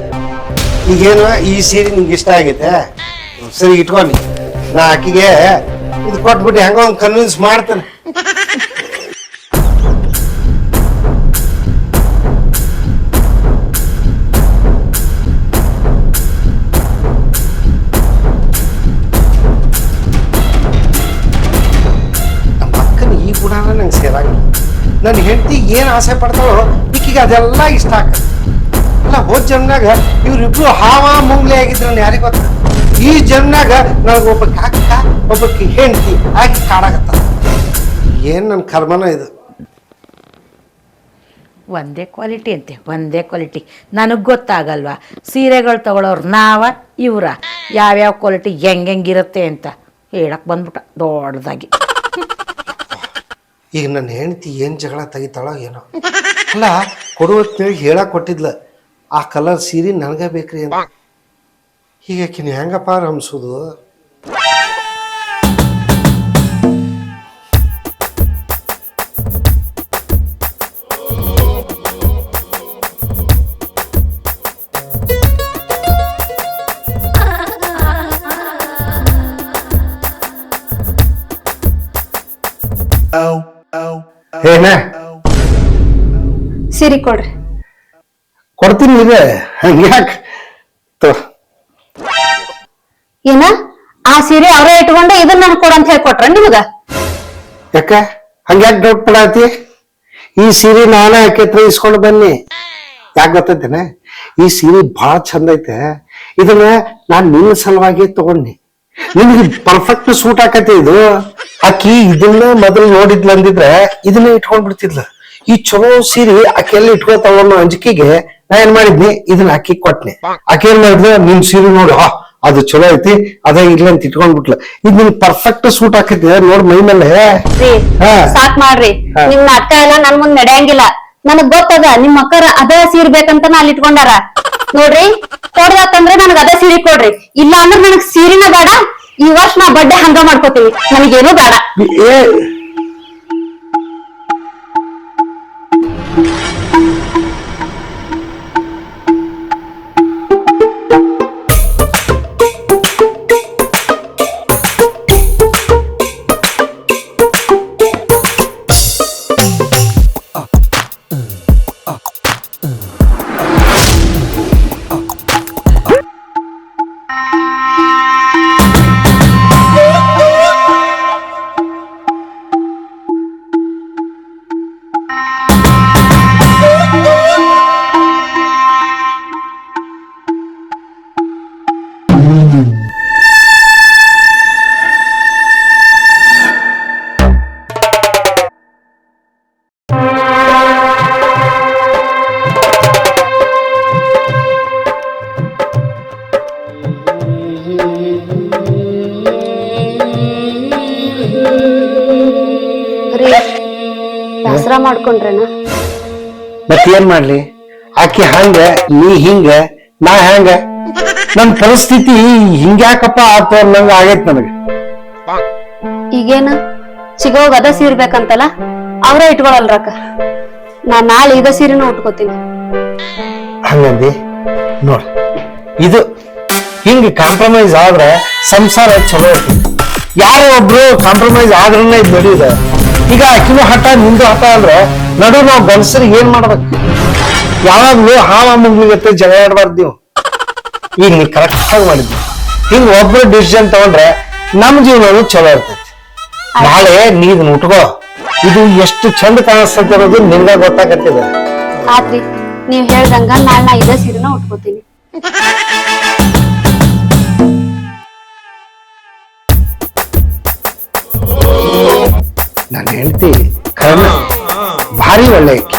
ಈಗೇನು ಈ ಸೀರೆ ನಿಮ್ಗೆ ಇಷ್ಟ ಆಗೈತೆ, ಸರಿ ಇಟ್ಕೊಂಡಿ. ನಾ ಅಕ್ಕಿಗೆ ಇದು ಕೊಟ್ಬಿಟ್ಟು ಹೆಂಗ ಒಂದು ಕನ್ವಿನ್ಸ್ ಮಾಡ್ತೇನೆ. ನಂಗೆ ಸೇರಾಗಿಲ್ಲ. ನನ್ನ ಹೆಂಡತಿ ಏನ್ ಆಸೆ ಪಡ್ತಾಳೋ ಈಕಿಗೆ ಅದೆಲ್ಲ ಇಷ್ಟ ಆಗತ್ತೆ. ಅಲ್ಲ ಹೋದ ಜನ್ಮ್ನಾಗ ಇವ್ರಿಬ್ರು ಹಾವ ಮುಂಗ್ಲಿ ಆಗಿದ್ರು ಯಾರಿಗೆ ಗೊತ್ತ. ಈ ಜನ್ಮ್ನಾಗ ನನಗೆ ಒಬ್ಬಕ್ಕೆ ಅಕ್ಕ, ಒಬ್ಬಕ್ಕೆ ಹೆಂಡತಿ ಆಗಿ ಕಾಡಾಗತ್ತ. ಏನ್ ನನ್ನ ಕರ್ಮನ ಇದು. ಒಂದೇ ಕ್ವಾಲಿಟಿ ಅಂತೆ, ಒಂದೇ ಕ್ವಾಲಿಟಿ. ನನಗ್ ಗೊತ್ತಾಗಲ್ವಾ ಸೀರೆಗಳು ತಗೊಳ್ಳೋರು ನಾವ ಇವ್ರ? ಯಾವ್ಯಾವ ಕ್ವಾಲಿಟಿ ಹೆಂಗಿರುತ್ತೆ ಅಂತ ಹೇಳಕ್ ಬಂದ್ಬಿಟ್ಟ ದೊಡ್ಡದಾಗಿ. ಈಗ ನನ್ನ ಹೆಂಡತಿ ಏನ್ ಜಗಳ ತೆಗಿತಾಳೋ ಏನೋ. ಅಲ್ಲ ಕೊಡುವತ್ತೇಳಿ ಹೇಳಕ್ ಕೊಟ್ಟಿದ್ಲ, ಆ ಕಲರ್ ಸೀರೆ ನನಗ ಬೇಕ್ರಿ ಅಂತ. ಹೀಗಾಕಿನ ಹೆಂಗಪ್ಪ ರಮಿಸೋದು? ಏನ ಸೀರೆ ಕೊಡ್ರಿ. ಕೊಡ್ತೀನಿ ಇದೆ, ಹಂಗ್ಯಾಕ್ ಏನ ಆ ಸೀರೆ ಅವರೇ ಇಟ್ಕೊಂಡು ಇದನ್ನ ನನ್ ಕೊಡು ಅಂತ ಹೇಳ್ಕೊಟ್ರ ನಿಮಗ? ಯಾಕ ಹಂಗ್ಯಾಕ್ ಡೌಟ್ ಪಡಾತಿ? ಈ ಸೀರೆ ನಾನೇ ಆಕೆ ಇಸ್ಕೊಂಡು ಬನ್ನಿ. ಯಾಕೆ ಗೊತ್ತೈತೇನೆ, ಈ ಸೀರೆ ಬಹಳ ಚಂದ ಐತೆ. ಇದನ್ನ ನಾನ್ ನಿನ್ನ ಸಲುವಾಗಿ ತಗೊಂಡಿ, ನಿಮ್ಗೆ ಪರ್ಫೆಕ್ಟ್ ಸೂಟ್ ಆಕತಿ ಇದು. ಆಕಿ ಇದನ್ನ ಮೊದಲು ನೋಡಿದ್ಲ ಅಂದಿದ್ರೆ ಇದನ್ನ ಇಟ್ಕೊಂಡ್ ಬಿಡ್ತಿದ್ಲ. ಈ ಚಲೋ ಸೀರೆ ಆಕೆ ಎಲ್ಲಿ ಇಟ್ಕೋತಾವ ಅನ್ನೋ ಅಂಜಿಕೆಗೆ ನಾ ಏನ್ ಮಾಡಿದ್ನಿ, ಇದನ್ನ ಆಕಿ ಕೊಟ್ನೆ. ಆಕೆ ಏನ್ ಮಾಡಿದ್ಲ, ನಿಮ್ ಸೀರೆ ನೋಡಿ ಅದು ಚಲೋ ಐತಿ, ಅದ ಇಲ್ಲ ಅಂತ ಇಟ್ಕೊಂಡ್ಬಿಟ್ಲ. ಇದು ನಿನ್ ಪರ್ಫೆಕ್ಟ್ ಸೂಟ್ ಆಕೈತಿ ನೋಡ್ ಮೈ ಮೇಲೆ. ಸಾಕ್ ಮಾಡ್ರಿ, ನಿಮ್ ನಾಟಕ ಎಲ್ಲ ನನ್ ಮುಂದ್ ನಡೆಯಂಗಿಲ್ಲ. ನನಗ್ ಗೊತ್ತದ ನಿಮ್ ಅಕ್ಕರ ಅದ ಸೀರೆ ಬೇಕಂತ ಅಲ್ಲಿ ಇಟ್ಕೊಂಡಾರ ನೋಡ್ರಿ. ಕೊಡ್ದಾತಂದ್ರ ನನಗ್ ಅದ ಸೀರೆ ಕೊಡ್ರಿ, ಇಲ್ಲ ಅಂದ್ರ ನನಗ್ ಸೀರಿನ ಬೇಡ. ಈ ವರ್ಷ ನಾ ಬಡ್ಡೆ ಹಂಗ ಮಾಡ್ಕೋತೀವಿ, ನನಗೇನು ಬೇಡ. ಏ ದಸರ ಮಾಡ್ಕೊಂಡ್ರೇನ? ಮತ್ತೇನ್ ಮಾಡ್ಲಿ, ಆಕಿ ಹಂಗ ನೀ ಹಿಂಗ ನಾ ಹ್ಯಾಂಗ, ನನ್ ಪರಿಸ್ಥಿತಿ ಹಿಂಗ್ಯಾಕಪ್ಪ ಆತ ಅನ್ನಂಗ ಆಗೈತ್ ನನಗ. ಈಗೇನ ಸಿಗೋವಾಗ ಅದ ಸೀರೆ ಬೇಕಂತಲ್ಲ, ಅವ್ರ ಇಟ್ಕೊಳಲ್ರಕ್ಕ. ನಾ ನಾಳೆ ಇದ ಸೀರೆನ ಉಟ್ಕೋತೀನಿ. ಹಂಗಂದಿ ನೋಡ್, ಇದು ಹಿಂಗ ಕಾಂಪ್ರಮೈಸ್ ಆದ್ರ ಸಂಸಾರ ಚಲೋ ಇರ್ತೈತಿ. ಯಾರೋ ಒಬ್ರು ಕಾಂಪ್ರಮೈಸ್ ಆದ್ರನ್ನ ಇದು ನಡೆಯುದ. ಈಗ ಅಕ್ಕಿನೂ ಹಠ ನಿಂದು ಹಠ ಅಂದ್ರೆ ನಡು ನಾವು ಗಂಡಸರಿಗೆ ಏನ್ ಮಾಡ್ಬೇಕು? ಯಾವಾಗ್ಲೂ ಹಾವ ಮುಂಗ್ಲಿಗತ್ತೆ ಜಗಳ ಆಡ್ಬಾರ್ದು ನೀವು. ಈಗ ನೀ ಕರೆಕ್ಟ್ ಆಗಿ ಮಾಡಿದ್ವಿ. ಹಿಂಗ ಒಬ್ರು ಡಿಸಿಷನ್ ತಗೊಂಡ್ರೆ ನಮ್ ಜೀವನ ಚಲೋ ಇರ್ತೈತಿ. ನಾಳೆ ನೀ ಇದನ್ನ ಉಟ್ಕೋ, ಇದು ಎಷ್ಟು ಚಂದ ಕಾಣಿಸ್ತೈತಿ ಅನ್ನೋದು ನಿನ್ಗ ಗೊತ್ತಾಗತ್ತಿದೆ. ಆತ್ರಿ, ನೀವ್ ಹೇಳ್ದಂಗ ನಾಳೆ ನಾ ಇದ ಸೀರೆನ ಉಟ್ಕೋತೀನಿ. ನಾನು ಹೇಳ್ತಿ ಕರ್ಣ ಭಾರಿ ಒಳ್ಳೆ ಆಕಿ.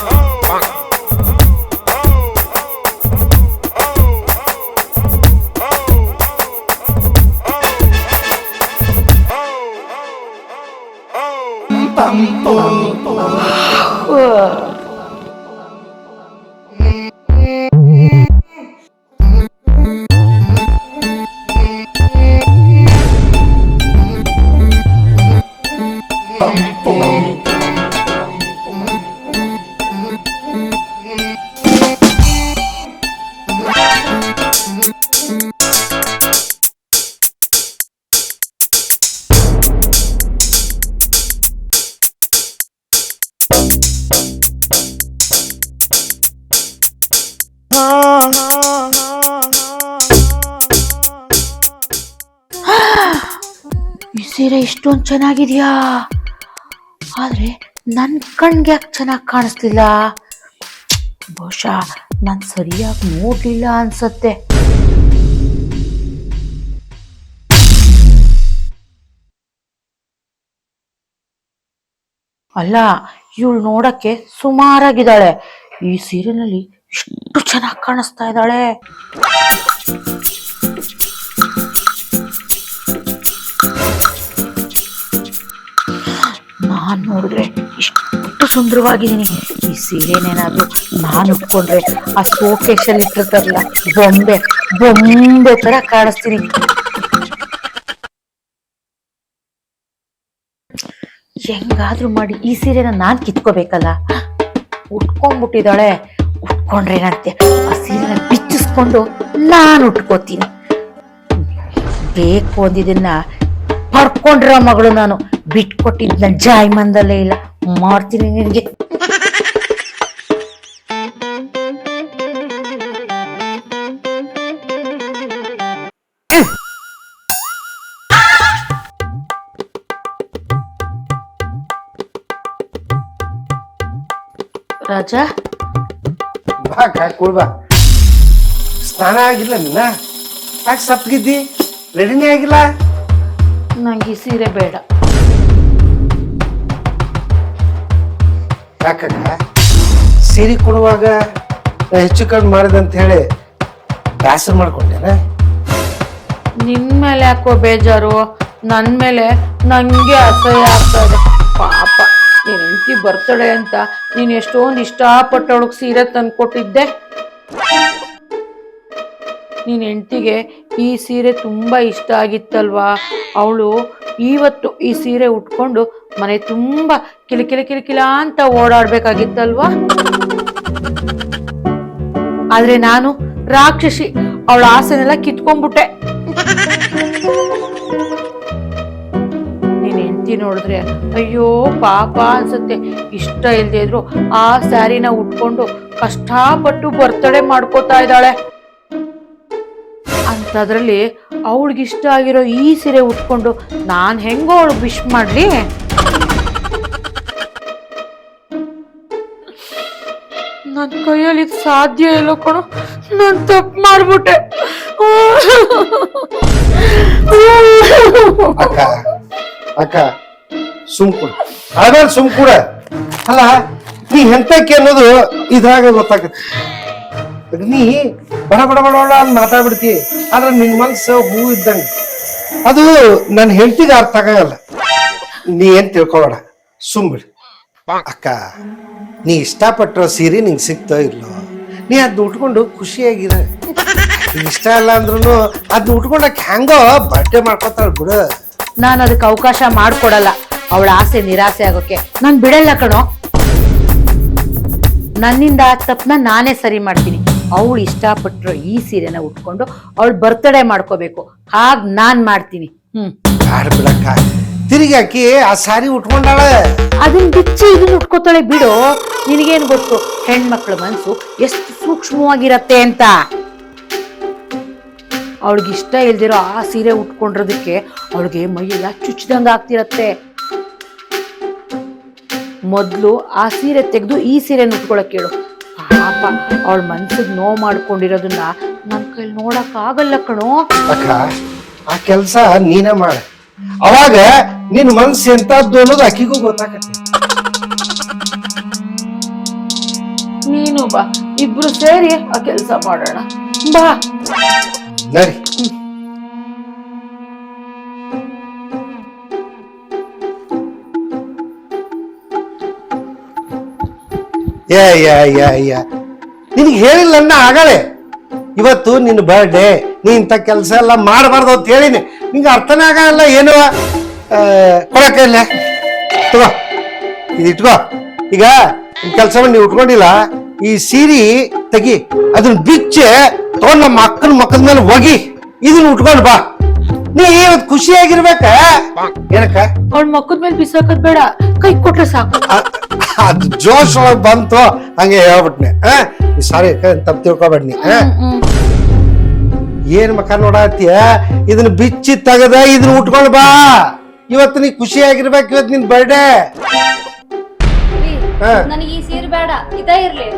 ಈ ಸೀರೆ ಇಷ್ಟೊಂದು ಚೆನ್ನಾಗಿದ್ಯಾ, ಆದ್ರೆ ನನ್ ಕಣ್ಗೆ ಯಾಕೆ ಚೆನ್ನಾಗಿ ಕಾಣಿಸ್ಲಿಲ್ಲ? ಬಹುಶಃ ನಾನ್ ಸರಿಯಾಗಿ ನೋಡ್ಲಿಲ್ಲ ಅನ್ಸತ್ತೆ. ಅಲ್ಲ, ಇವಳು ನೋಡಕ್ಕೆ ಸುಮಾರಾಗಿದ್ದಾಳೆ, ಈ ಸೀರೆನಲ್ಲಿ ಇಷ್ಟು ಚೆನ್ನಾಗಿ ಕಾಣಿಸ್ತಾ ಇದ್ದಾಳೆ. ನಾನ್ ನೋಡಿದ್ರೆ ಇಷ್ಟು ಸುಂದರವಾಗಿದ್ದೀನಿ, ಈ ಸೀರೆನೇನಾದ್ರು ನಾನು ಉಟ್ಕೊಂಡ್ರೆ ಆ ಶೋಕೇಶಲ್ಲಿ ಇಟ್ಟಿರ್ತಾರಲ್ಲ ಬೊಂಬೆ ಬೊಂಬೆ ತರ ಕಾಣಿಸ್ತೀನಿ. ಹೆಂಗಾದ್ರೂ ಮಾಡಿ ಈ ಸೀರೆನ ನಾನ್ ಕಿತ್ಕೋಬೇಕಲ್ಲ. ಉಟ್ಕೊಂಡ್ಬಿಟ್ಟಿದ್ದಾಳೆ, ಉಟ್ಕೊಂಡ್ರೇನಂತೆ ಆ ಸೀರೆನ ಬಿಚ್ಚಿಸ್ಕೊಂಡು ನಾನು ಉಟ್ಕೋತೀನಿ. ಬೇಕು ಅಂದಿದ್ದನ್ನ ಪಡ್ಕೊಂಡ್ರ ಮಗಳು ನಾನು, ಬಿಟ್ಕೊಟ್ಟಿದ್ ನನ್ ಜಾಯ್ಮಂದಲ್ಲೇ ಇಲ್ಲ. ಮಾಡ್ತೀನಿ ನಿನ್ಗೆ. ರಾಜ ಬಾ ಕಾಯ್ಕೊಳ್ ಬಾ. ಸ್ನಾನ ಆಗಿಲ್ಲ ನಿನ್ನ? ಯಾಕೆ ಸಪ್ಗಿದ್ದಿ? ರೆಡಿನೇ ಆಗಿಲ್ಲ? ನಂಗೆ ಈ ಸೀರೆ ಬೇಡ. ಯಾಕಂಗ ಸೀರೆ ಕೊಡುವಾಗ ಹೆಚ್ಚು ಕಡಿಮೆ ಮಾಡಿದಂತ ಹೇಳಿ ಬ್ಯಾಸರ ಮಾಡ್ಕೊಂಡೇನ? ನಿನ್ ಮೇಲೆ ಯಾಕೋ ಬೇಜಾರು, ನನ್ ಮೇಲೆ ನಂಗೆ ಅಸಹ್ಯ ಆಗ್ತಾ ಇದೆ. ಪಾಪ ನೀನ್ ಹೆಂಡತಿ ಬರ್ತಡೆ ಅಂತ ನೀನ್ ಎಷ್ಟೊಂದು ಇಷ್ಟಪಟ್ಟವಳಗ್ ಸೀರೆ ತಂದ್ಕೊಟ್ಟಿದ್ದೆ. ನೀನ್ ಹೆಂಡತಿಗೆ ಈ ಸೀರೆ ತುಂಬಾ ಇಷ್ಟ ಆಗಿತ್ತಲ್ವಾ, ಅವಳು ಇವತ್ತು ಈ ಸೀರೆ ಉಟ್ಕೊಂಡು ಮನೆ ತುಂಬಾ ಕಿಲಕಿಲ ಅಂತ ಓಡಾಡ್ಬೇಕಾಗಿತ್ತಲ್ವಾ. ಆದ್ರೆ ನಾನು ರಾಕ್ಷಸಿ, ಅವಳ ಆಸೆನೆಲ್ಲ ಕಿತ್ಕೊಂಡ್ಬಿಟ್ಟೆ. ನೀನ್ ಹೆಂಡತಿ ನೋಡಿದ್ರೆ ಅಯ್ಯೋ ಪಾಪ ಅನ್ಸತ್ತೆ. ಇಷ್ಟ ಇಲ್ದೇ ಇದ್ರು ಆ ಸ್ಯಾರಿನ ಉಟ್ಕೊಂಡು ಕಷ್ಟಪಟ್ಟು ಬರ್ತಡೆ ಮಾಡ್ಕೋತಾ ಇದ್ದಾಳೆ. ಅಂತದ್ರಲ್ಲಿ ಅವಳಿಗಿಷ್ಟ ಆಗಿರೋ ಈ ಸೀರೆ ಉಟ್ಕೊಂಡು ನಾನ್ ಹೆಂಗೋ ಅವಳು ವಿಶ್ ಮಾಡ್ಲಿ? ನನ್ ಕೈಯಲ್ಲಿ ಸಾಧ್ಯ ಇಲ್ಲ ಕಣೋ, ನಾನ್ ತಪ್ಪು ಮಾಡ್ಬಿಟ್ಟೆ. ಅಕ್ಕ ಅಕ್ಕ ಸುಮ್ಕೂಡ ಅದಾರ ಸುಮ್ಕೂಡ. ಅಲ್ಲ ನೀ ಎಂತಕ್ಕೆ ಅನ್ನೋದು ಇದ್ರಾಗ ಗೊತ್ತಾಗತ್ತೆ. ನೀ ಬಡ ಬಡ ಬಡ ಬಡ ಅಂತ ಮಾತಾಡ್ಬಿಡ್ತಿ, ಆದ್ರೆ ನಿನ್ ಮನ್ಸು ಹೂ ಇದ್ದಂಗ. ಅದು ನನ್ನ ಹೆಂಡತಿಗೆ ಅರ್ಥ ಆಗಲ್ಲ. ನೀ ಏನ್ ತಿಳ್ಕೊಬೇಡ, ಸುಮ್ಬಿಡು. ಅಕ್ಕ ನೀ ಇಷ್ಟಪಟ್ಟಿರೋ ಸೀರೆ ನಿಂಗೆ ಸಿಗ್ತೋ ಇಲ್ಲೋ, ನೀ ಅದನ್ನ ಉಟ್ಕೊಂಡು ಖುಷಿಯಾಗಿರ. ಇಷ್ಟ ಇಲ್ಲ ಅಂದ್ರೂ ಅದನ್ನ ಉಟ್ಕೊಂಡಕ್ಕೆ ಹೆಂಗೋ ಬಟ್ಟೆ ಮಾಡ್ಕೊತಾಳ ಬಿಡು. ನಾನು ಅದಕ್ಕೆ ಅವಕಾಶ ಮಾಡ್ಕೊಡಲ್ಲ. ಅವಳ ಆಸೆ ನಿರಾಸೆ ಆಗೋಕೆ ನಾನ್ ಬಿಡಲ್ಲ ಕಣೋ. ನನ್ನಿಂದ ಆ ತಪ್ಪನ್ನ ನಾನೇ ಸರಿ ಮಾಡ್ತೀನಿ. ಅವಳು ಇಷ್ಟಪಟ್ಟರು ಈ ಸೀರೆನ ಉಟ್ಕೊಂಡು ಅವಳು ಬರ್ತಡೇ ಮಾಡ್ಕೋಬೇಕು, ಹಾಗ್ ನಾನ್ ಮಾಡ್ತೀನಿ. ಬ್ಯಾಡ ಬಿಡಕ್ಕ, ತಿರುಗಿ ಆಕಿ ಆ ಸಾರಿ ಉಟ್ಕೊಂಡಾಳ. ಅದನ್ನ ಬಿಚ್ಚಿ ಇದನ್ನ ಉಟ್ಕೋತಾಳೆ ಬಿಡು. ನಿನಗೇನ್ ಗೊತ್ತು ಹೆಣ್ಮಕ್ಳ ಮನ್ಸು ಎಷ್ಟು ಸೂಕ್ಷ್ಮವಾಗಿರತ್ತೆ ಅಂತ. ಅವಳಿಗೆ ಇಷ್ಟ ಇಲ್ದಿರೋ ಆ ಸೀರೆ ಉಟ್ಕೊಂಡಿರೋದಕ್ಕೆ ಅವಳಿಗೆ ಮೈಯೆಲ್ಲ ಚುಚ್ಚಿದಂಗ ಆಗ್ತಿರತ್ತೆ. ಮೊದ್ಲು ಆ ಸೀರೆ ತೆಗೆದು ಈ ಸೀರೆನ ಉಟ್ಕೊಳಕ್ ಹೇಳು. ಪಾಪ ಅವಳ ಮನ್ಸಿಗೆ ನೋವು ಮಾಡ್ಕೊಂಡಿರೋದನ್ನ ನನ್ ಕೈಲಿ ನೋಡಕ್ ಆಗಲ್ಲ ಕಣೋ. ಅಕ್ಕ ಆ ಕೆಲ್ಸ ನೀನೇ ಮಾಡ, ಅವಾಗ ನಿನ್ ಮನ್ಸು ಎಂತದ್ದು ಅನ್ನೋದು ಅಕ್ಕಿಗೂ ಗೊತ್ತಾಗತ್ತೆ. ನೀನು ಬಾ, ಇಬ್ರು ಸೇರಿ ಆ ಕೆಲ್ಸ ಮಾಡೋಣ ಬಾ. ನರಿ ನಿನಗೆ ಹೇಳಿಲ್ಲ ಅನ್ನ ಆಗಲೇ. ಇವತ್ತು ನಿನ್ನ ಬರ್ಡೇ, ನೀ ಇಂಥ ಕೆಲಸ ಎಲ್ಲ ಮಾಡಬಾರ್ದು ಅಂತ ಹೇಳಿನಿ. ನಿಂಗೆ ಅರ್ಥನೇ ಆಗಲ್ಲ ಏನು. ಕೊಡಕ ಇಲ್ಲ, ತಗೋ ಇದು ಇಟ್ಕೋ. ಈಗ ಕೆಲಸ ಮಾಡಿ ನೀವು ಉಟ್ಕೊಂಡಿಲ್ಲ, ಈ ಸೀರೆ ತೆಗಿ, ಅದನ್ನ ಬಿಚ್ಚೆ ತಗೊಂಡ್ ನಮ್ಮ ಅಕ್ಕನ ಮಕ್ಕದ ಮೇಲೆ ಹೋಗಿ ಇದನ್ನ ಉಟ್ಕೊಂಡು ಬಾ. ನೀ ಇವತ್ತು ಖುಷಿಯಾಗಿರ್ಬೇಕ. ಏನಕ್ಕ ಅವಳ ಮಕ್ಕದ ಮೇಲೆ ಬಿಸಾಕದ್ ಬೇಡ, ಕೈ ಕೊಟ್ರೆ ಸಾಕು. ಅದು ಜೋಶ್ ಒಳಗ್ ಬಂತು, ಹಂಗೆ ಹೇಳ್ಬಿಟ್ನೆ. ಸಾರಿ ತಪ್ಪು ತಿಳ್ಕೊಬೇಡ್ನಿ. ಏನ್ ಮಕ್ಕ ನೋಡತ್ತೀಯ, ಇದನ್ನ ಬಿಚ್ಚಿ ತೆಗದ ಇದನ್ನ ಉಟ್ಕೊಂಡ್ ಬಾ. ಇವತ್ತು ನೀ ಖುಷಿಯಾಗಿರ್ಬೇಕು, ಇವತ್ತು ನಿನ್ ಬರ್ಡೇ. ನನಗೆ ಈ ಸೀರೆ ಬೇಡ, ಇದೇ ಇರ್ಲಿ.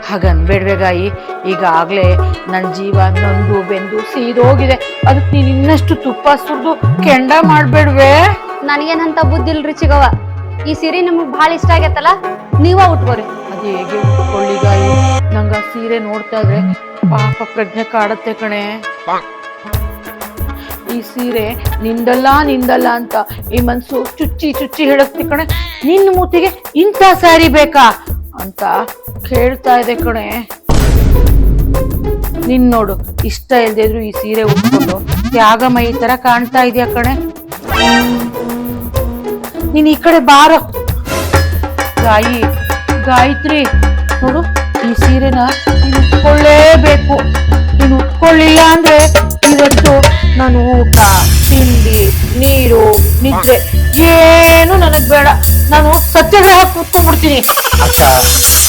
ಹಾಗನ್ಬೇಡ್ವೇಗಾಯಿ, ಈಗಾಗ್ಲೇ ನನ್ ಜೀವ ನೊಂದು ಬೆಂದು ಸೀದೋಗಿದೆ. ಅದಕ್ಕೆ ನೀನ್ ಇನ್ನಷ್ಟು ತುಪ್ಪ ಸುರಿದು ಕೆಂಡ ಮಾಡ್ಬೇಡ್ವೆ. ನನಗೇನಂತ ಬುದ್ಧಿ ಇಲ್ರಿ ಚಿಗವ. ಈ ಸೀರೆ ನಿಮ್ಗ್ ಬಹಳ ಇಷ್ಟ ಆಗೈತಲ್ಲ, ನೀವ ಉಟ್ಕೋರಿ. ಅದು ಹೇಗೆ ಉಟ್ಕೊಳ್ಳಿಗಾಯಿ, ನಂಗ ಸೀರೆ ನೋಡ್ತಾ ಇದ್ರೆ ಪಾಪ ಪ್ರಜ್ಞೆ ಕಾಡತ್ತೆ ಕಣೆ. ಈ ಸೀರೆ ನಿಂದಲ್ಲ ಅಂತ ಈ ಮನ್ಸು ಚುಚ್ಚಿ ಹೇಳಕ್ತಿ ಕಣೆ. ನಿನ್ನ ಮೂತಿಗೆ ಇಂಥ ಸ್ಯಾರಿ ಬೇಕಾ ಅಂತ ಕೇಳ್ತಾ ಇದೆ ಕಣೆ. ನಿನ್ ನೋಡು, ಇಷ್ಟ ಇಲ್ದೇ ಇದ್ರು ಈ ಸೀರೆ ಉಟ್ಕೊಂಡು ತ್ಯಾಗಮಯಿ ತರ ಕಾಣ್ತಾ ಇದೆಯಾ ಕಣೆ. ನೀನ್ ಈ ಕಡೆ ಬಾರೋ. ಗಾಯತ್ರಿ ನೋಡು, ಈ ಸೀರೆನ ನೀನ್ ಉಟ್ಕೊಳ್ಳೇಬೇಕು. ನೀನ್ ಉಟ್ಕೊಳ್ಳಿಲ್ಲ ಅಂದ್ರೆ ಇವತ್ತು ನಾನು ಊಟ, ತಿಂಡಿ, ನೀರು, ನಿದ್ರೆ ಏನು ನನಗ್ ಬೇಡ. ನಾನು ಸತ್ಯಗೆ ಹಾಕಿ ಕೂತ್ಕೊಂಡ್ಬಿಡ್ತೀನಿ. ಅಕ್ಕ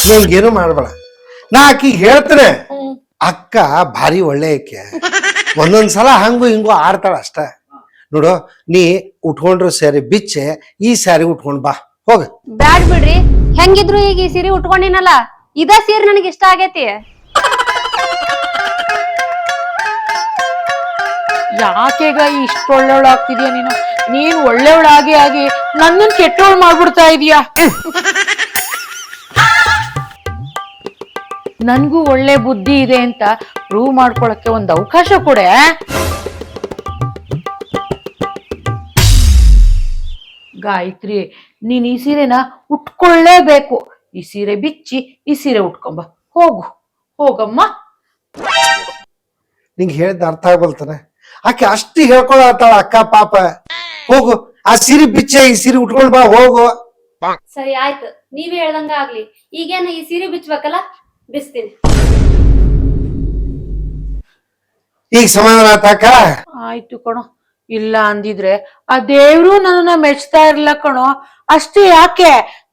ನಂಗೇನು ಮಾಡ್ಬೇಡ, ನಾ ಆಕಿ ಹೇಳ್ತೇನೆ. ಅಕ್ಕ ಭಾರಿ ಒಳ್ಳೆ ಆಕೆ, ಒಂದೊಂದ್ಸಲ ಹಂಗು ಹಿಂಗು ಆಡ್ತಾಳ ಅಷ್ಟ. ನೋಡು, ನೀ ಉಟ್ಕೊಂಡ್ರು ಸ್ಯಾರಿ ಬಿಚ್ಚೆ ಈ ಸ್ಯಾರಿ ಉಟ್ಕೊಂಡ್ ಬಾ, ಹೋಗ. ಬ್ಯಾಡ್ ಬಿಡ್ರಿ, ಹೆಂಗಿದ್ರು ಈಗ ಈ ಸೀರೆ ಉಟ್ಕೊಂಡಿನಲ್ಲ, ಇದ ಸೀರೆ ನನಗೆ ಇಷ್ಟ ಆಗೈತಿ. ಯಾಕೆಗ ಇಷ್ಟ ಒಳ್ಳೆವಳಾಗ್ತಿದ್ಯಾ ನೀನು? ನೀನ್ ಒಳ್ಳೆವಳಾಗಿ ಆಗಿ ನನ್ನನ್ ಕೆಟ್ಟವಳು ಮಾಡ್ಬಿಡ್ತಾ ಇದೀಯಾ. ನನ್ಗೂ ಒಳ್ಳೆ ಬುದ್ಧಿ ಇದೆ ಅಂತ ಪ್ರೂವ್ ಮಾಡ್ಕೊಳಕ್ಕೆ ಒಂದು ಅವಕಾಶ ಕೊಡೆ. ಗಾಯತ್ರಿ ನೀನ್ ಈ ಸೀರೆನ ಉಟ್ಕೊಳ್ಳೇಬೇಕು. ಈ ಸೀರೆ ಬಿಚ್ಚಿ ಈ ಸೀರೆ ಉಟ್ಕೊಂಬ. ಹೋಗು ಹೋಗಮ್ಮ. ನಿಂಗೆ ಹೇಳಿದ ಅರ್ಥ ಆಗ್ಬಲ್ತಾನೆ. ಆಕೆ ಅಷ್ಟು ಹೇಳ್ಕೊಳತ್ತಾಳ ಅಕ್ಕ ಪಾಪ. ಹೋಗು ಆ ಸೀರೆ ಬಿಚ್ಚ ಈ ಸೀರೆ ಉಟ್ಕೊಂಡ್ ಬಾ ಹೋಗು. ಸರಿ ಆಯ್ತು, ನೀವೇ ಹೇಳ್ದಂಗ ಆಗ್ಲಿ. ಈಗೇನ ಈ ಸೀರೆ ಬಿಚ್ಬೇಕಲ್ಲ, ಬಿಚ್ತೀನಿ. ಈಗ ಸಮಾಧಾನ ಆತಾಕ? ಆಯ್ತು ಕಣೋ. ಇಲ್ಲ ಅಂದಿದ್ರೆ ಆ ದೇವ್ರು ನನ್ನನ್ನ ಮೆಚ್ತಾ ಇರ್ಲಿಲ್ಲ ಕಣೋ. ಅಷ್ಟೇ ಯಾಕೆ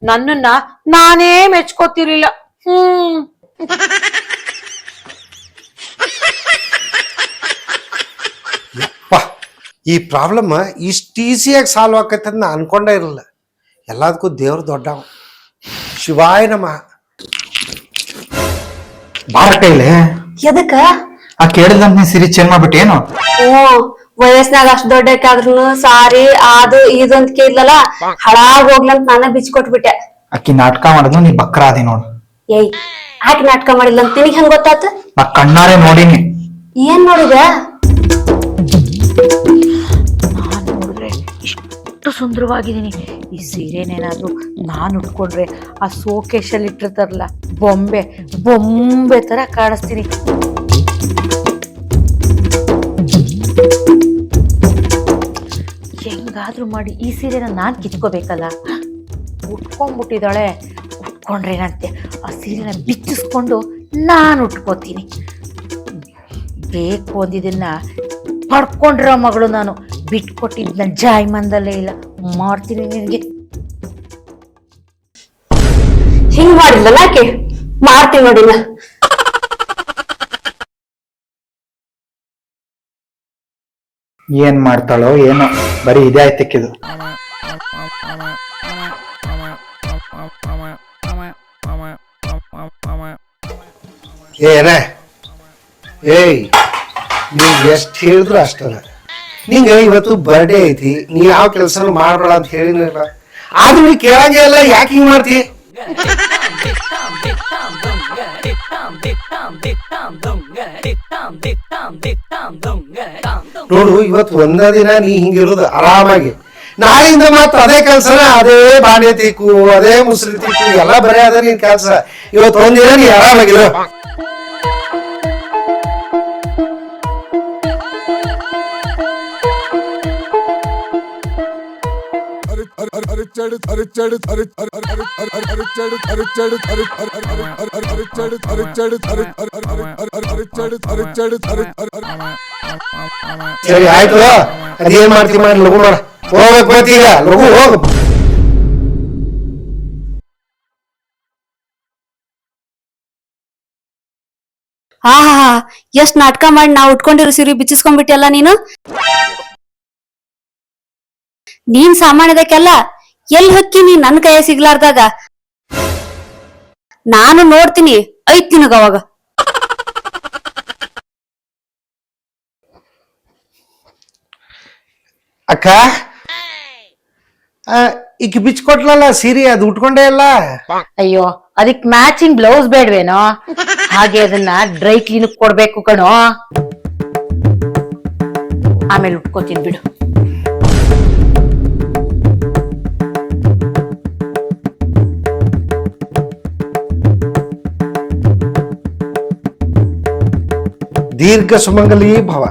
ನನ್ನನ್ನ ನಾನೇ ಮೆಚ್ಕೋತಿರ್ಲಿಲ್ಲ. ಈ ಪ್ರಾಬ್ಲಮ್ ಇಷ್ಟು ಈಸಿಯಾಗಿ ಸಾಲ್ವ್ ಆಕೈತೆ ಅಂತ ನಾ ಅನ್ಕೊಂಡೇ ಇರಲಿಲ್ಲ. ಎಲ್ಲದಕ್ಕೂ ದೇವ್ರ ದೊಡ್ಡವ. ಶಿವಾಯ ನಮಃ. ಬಾರ ಕೈಲೆ ಎದಕ್ಕ? ಆ ಕೇಳಿದಂತ ನೀ ಸಿರಿ ಚೇಂಜ್ ಮಾಡ್ಬಿಟ್ಟೇನು? ವಯಸ್ನಾಗ ಅಷ್ಟ್ ದೊಡ್ಡಕ್ಕಾದ್ರೂ ಸಾರಿ ಅದು ಇದು ಅಂತ ಕೇಳಿದ್ಲಲ್ಲ, ಹಳಾಗ್ ಹೋಗ್ಲಂತ ನಾನ ಬಿಚ್ಕೊಟ್ಬಿಟ್ಟೆ. ಅಕ್ಕಿ ನಾಟಕ ಮಾಡೋದು ನೀ ಬಕ್ರ ಅದಿ ನೋಡು. ಏಯ್, ಆಕೆ ನಾಟಕ ಮಾಡಿಲ್ಲ ಅಂತ ನಿನಗ್ ಹೆಂಗ್ ಗೊತ್ತಾತ? ನಾ ಕಣ್ಣಾರೆ ನೋಡಿನಿ. ಏನ್ ನೋಡಿದ? ನಾನ್ ನೋಡಿದ್ರೆ ಇಷ್ಟು ಸುಂದರವಾಗಿದ್ದೀನಿ. ಈ ಸೀರೆನೇನಾದ್ರೂ ನಾನು ಉಟ್ಕೊಂಡ್ರೆ ಆ ಸೋಕೇಶಲ್ಲಿ ಇಟ್ಟಿರ್ತಾರಲ್ಲ ಬೊಂಬೆ ಬೊಂಬೆ ತರ ಕಾಣಿಸ್ತೀನಿ. ಹೆಂಗಾದ್ರೂ ಮಾಡಿ ಈ ಸೀರೆನ ನಾನ್ ಕಿತ್ಕೋಬೇಕಲ್ಲ. ಉಟ್ಕೊಂಡ್ಬಿಟ್ಟಿದ್ದಾಳೆ, ಉಟ್ಕೊಂಡ್ರೇನಂತೆ ಆ ಸೀರೆನ ಬಿಚ್ಚಿಸ್ಕೊಂಡು ನಾನು ಉಟ್ಕೋತೀನಿ. ಬೇಕು ಅಂದಿದ್ದನ್ನ ಪಡ್ಕೊಂಡಿರೋ ಮಗಳು ನಾನು. ಬಿಟ್ಕೊಟ್ಟಿದ್ನ ಜಾಯ್ಮಂದಲ್ಲೇ ಇಲ್ಲ. ಮಾಡ್ತೀನಿ ನಿನಗೆ. ಹಿಂಗ್ ಮಾಡಿದ್ಲಲ್ಲ ಆಕೆ, ಮಾಡ್ತೀನಿ ನೋಡಿಲ್ಲ. ಏನ್ ಮಾಡ್ತಾಳೋ ಏನೋ, ಬರೀ ಇದೇ ಆಯ್ತಕ್ಕಿದು. ಏನ ಏಯ್, ನೀವ್ ಎಷ್ಟ್ ಹೇಳಿದ್ರು ಅಷ್ಟಲ್ಲ. ನಿಂಗ ಇವತ್ತು ಬರ್ಡೇ ಐತಿ, ನೀ ಯಾವ ಕೆಲಸನೂ ಮಾಡ್ಬೇಡ ಅಂತ ಹೇಳಿನಿಲ್ಲ. ಆದ್ರೂ ನೀ ಕೇಳಂಗೆ ಇಲ್ಲ. ಯಾಕೆ ಹಿಂಗ್ ಮಾಡ್ತಿ? ನೋಡು, ಇವತ್ತು ಒಂದ ದಿನ ನೀ ಹಿಂಗಿರೋದು ಆರಾಮಾಗಿ. ನಾಳೆಯಿಂದ ಮಾತ್ರ ಅದೇ ಕೆಲ್ಸನ, ಅದೇ ಬಾಂಡೆ ತೀಕು, ಅದೇ ಮುಸ್ರಿ ತೀಕು, ಎಲ್ಲ ಬರೇ ಅದ ನಿನ್ ಕೆಲ್ಸ. ಇವತ್ತು ಒಂದಿನ ನೀ ಆರಾಮಾಗಿರೋ. ಸರಿ ಆಯ್ತು, ಅದೇನ್ ಮಾಡ್ತಿ ಮಾಡಿ, ಲಘು ಮಾಡ. ಹೋಗ್ಬೇಕು ಮತ್ತೀಗ, ಲಘು ಹೋಗು. ಹಾ ಹಾ ಹಾ, ಎಷ್ಟ್ ನಾಟಕ ಮಾಡಿ ನಾವ್ ಉಟ್ಕೊಂಡಿರೋ ಸೀರೆ ಬಿಚ್ಚಿಸ್ಕೊಂಡ್ಬಿಟ್ಟಿಯಲ್ಲ ನೀನು. ನೀನ್ ಸಾಮಾನ್ಯದಕ್ಕೆಲ್ಲ ಎಲ್ ಹಕ್ಕಿ ನೀನ್ ನನ್ ಕೈಯ ಸಿಗ್ಲಾರ್ದಾಗ ನಾನು ನೋಡ್ತೀನಿ. ಐತ್ ನಿನಗ ಅವಾಗ. ಅಕ್ಕ, ಈಗ ಬಿಚ್ಕೊಟ್ಲಲ್ಲ ಸೀರೆ, ಅದು ಉಟ್ಕೊಂಡೇ ಇಲ್ಲ. ಅಯ್ಯೋ, ಅದಕ್ ಮ್ಯಾಚಿಂಗ್ ಬ್ಲೌಸ್ ಬೇಡ್ವೇನೋ? ಹಾಗೆ ಅದನ್ನ ಡ್ರೈ ಕ್ಲೀನ್ ಕೊಡ್ಬೇಕು ಕಣೋ. ಆಮೇಲೆ ಉಟ್ಕೋತೀನಿ ಬಿಡು. ದೀರ್ಘ ಸುಮಂಗಲಿ ಭವ.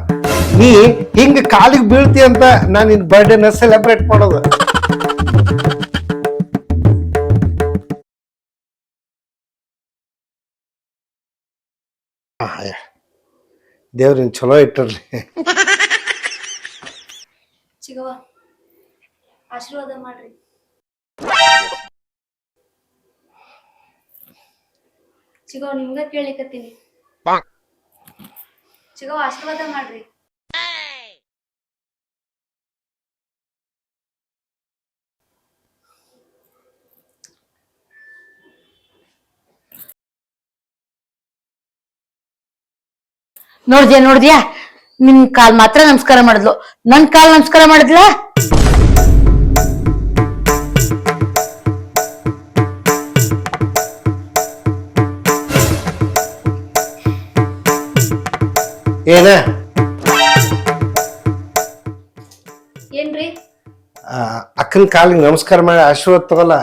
ನೀ ಹಿಂಗ ಕಾಲಿಗೆ ಬೀಳ್ತಿ ಅಂತ ನಾನು ನಿನ್ ಬರ್ಡೇನ ಸೆಲೆಬ್ರೇಟ್ ಮಾಡೋದು. ದೇವ್ರಿನ್ ಚಲೋ ಇಟ್ಟಿರ್ಲಿ. ಚಿಗವ್ವ, ಆಶೀರ್ವಾದ ಮಾಡ್ರಿ. ಚಿಗವ್ವ, ನಿಮ್ಗ ಕೇಳಿಕತ್ತೀನಿ. ಚಿಗವ್ವ, ಆಶೀರ್ವಾದ ಮಾಡ್ರಿ. ನೋಡ್ದ್ಯಾ ನಿನ್ ಕಾಲ್ ಮಾತ್ರ ನಮಸ್ಕಾರ ಮಾಡಿದ್ಲು, ನನ್ ಕಾಲ್ ನಮಸ್ಕಾರ ಮಾಡಿದ್ಲ? ಏನ ಏನ್ರಿ? ಅಕ್ಕನ ಕಾಲಿಗೆ ನಮಸ್ಕಾರ ಮಾಡಿ ಆಶೀರ್ವಾದ ತಗೋಲ್ಲ.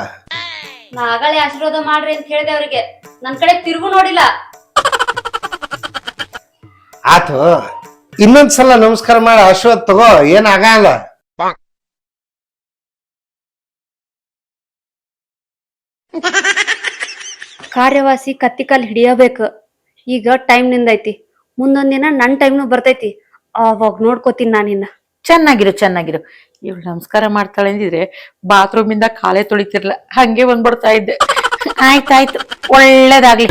ನಾ ಆಗಲೇ ಆಶೀರ್ವಾದ ಮಾಡ್ರಿ ಅಂತ ಹೇಳಿದೆ ಅವ್ರಿಗೆ, ನನ್ ಕಡೆ ತಿರುಗು ನೋಡಿಲ್ಲ. ಆತು, ಇನ್ನೊಂದ್ಸಲ ನಮಸ್ಕಾರ ಮಾಡಿ ಆಶೀರ್ವಾದ ತಗೋ, ಏನಾಗಲ್ಲ. ಕಾರ್ಯವಾಸಿ ಕತ್ತಿಕಾಲ್ ಹಿಡಿಯಬೇಕು. ಈಗ ಟೈಮ್ ನಿಂದೈತಿ, ಮುಂದೊಂದ್ ದಿನ ನನ್ ಟೈಮ್ನು ಬರ್ತೈತಿ, ಅವಾಗ ನೋಡ್ಕೋತೀನಿ ನಾನಿನ್ನ. ಚೆನ್ನಾಗಿರು ಇವಳು ನಮಸ್ಕಾರ ಮಾಡ್ತಾಳೆ ಅಂದಿದ್ರೆ ಬಾತ್ರೂಮ್ ಇಂದ ಕಾಲೇ ತೊಳಿತಿರ್ಲ, ಹಂಗೆ ಬಂದ್ಬಿಡ್ತಾ ಇದ್ದೆ. ಆಯ್ತಾಯ್ತು, ಒಳ್ಳೇದಾಗ್ಲಿ.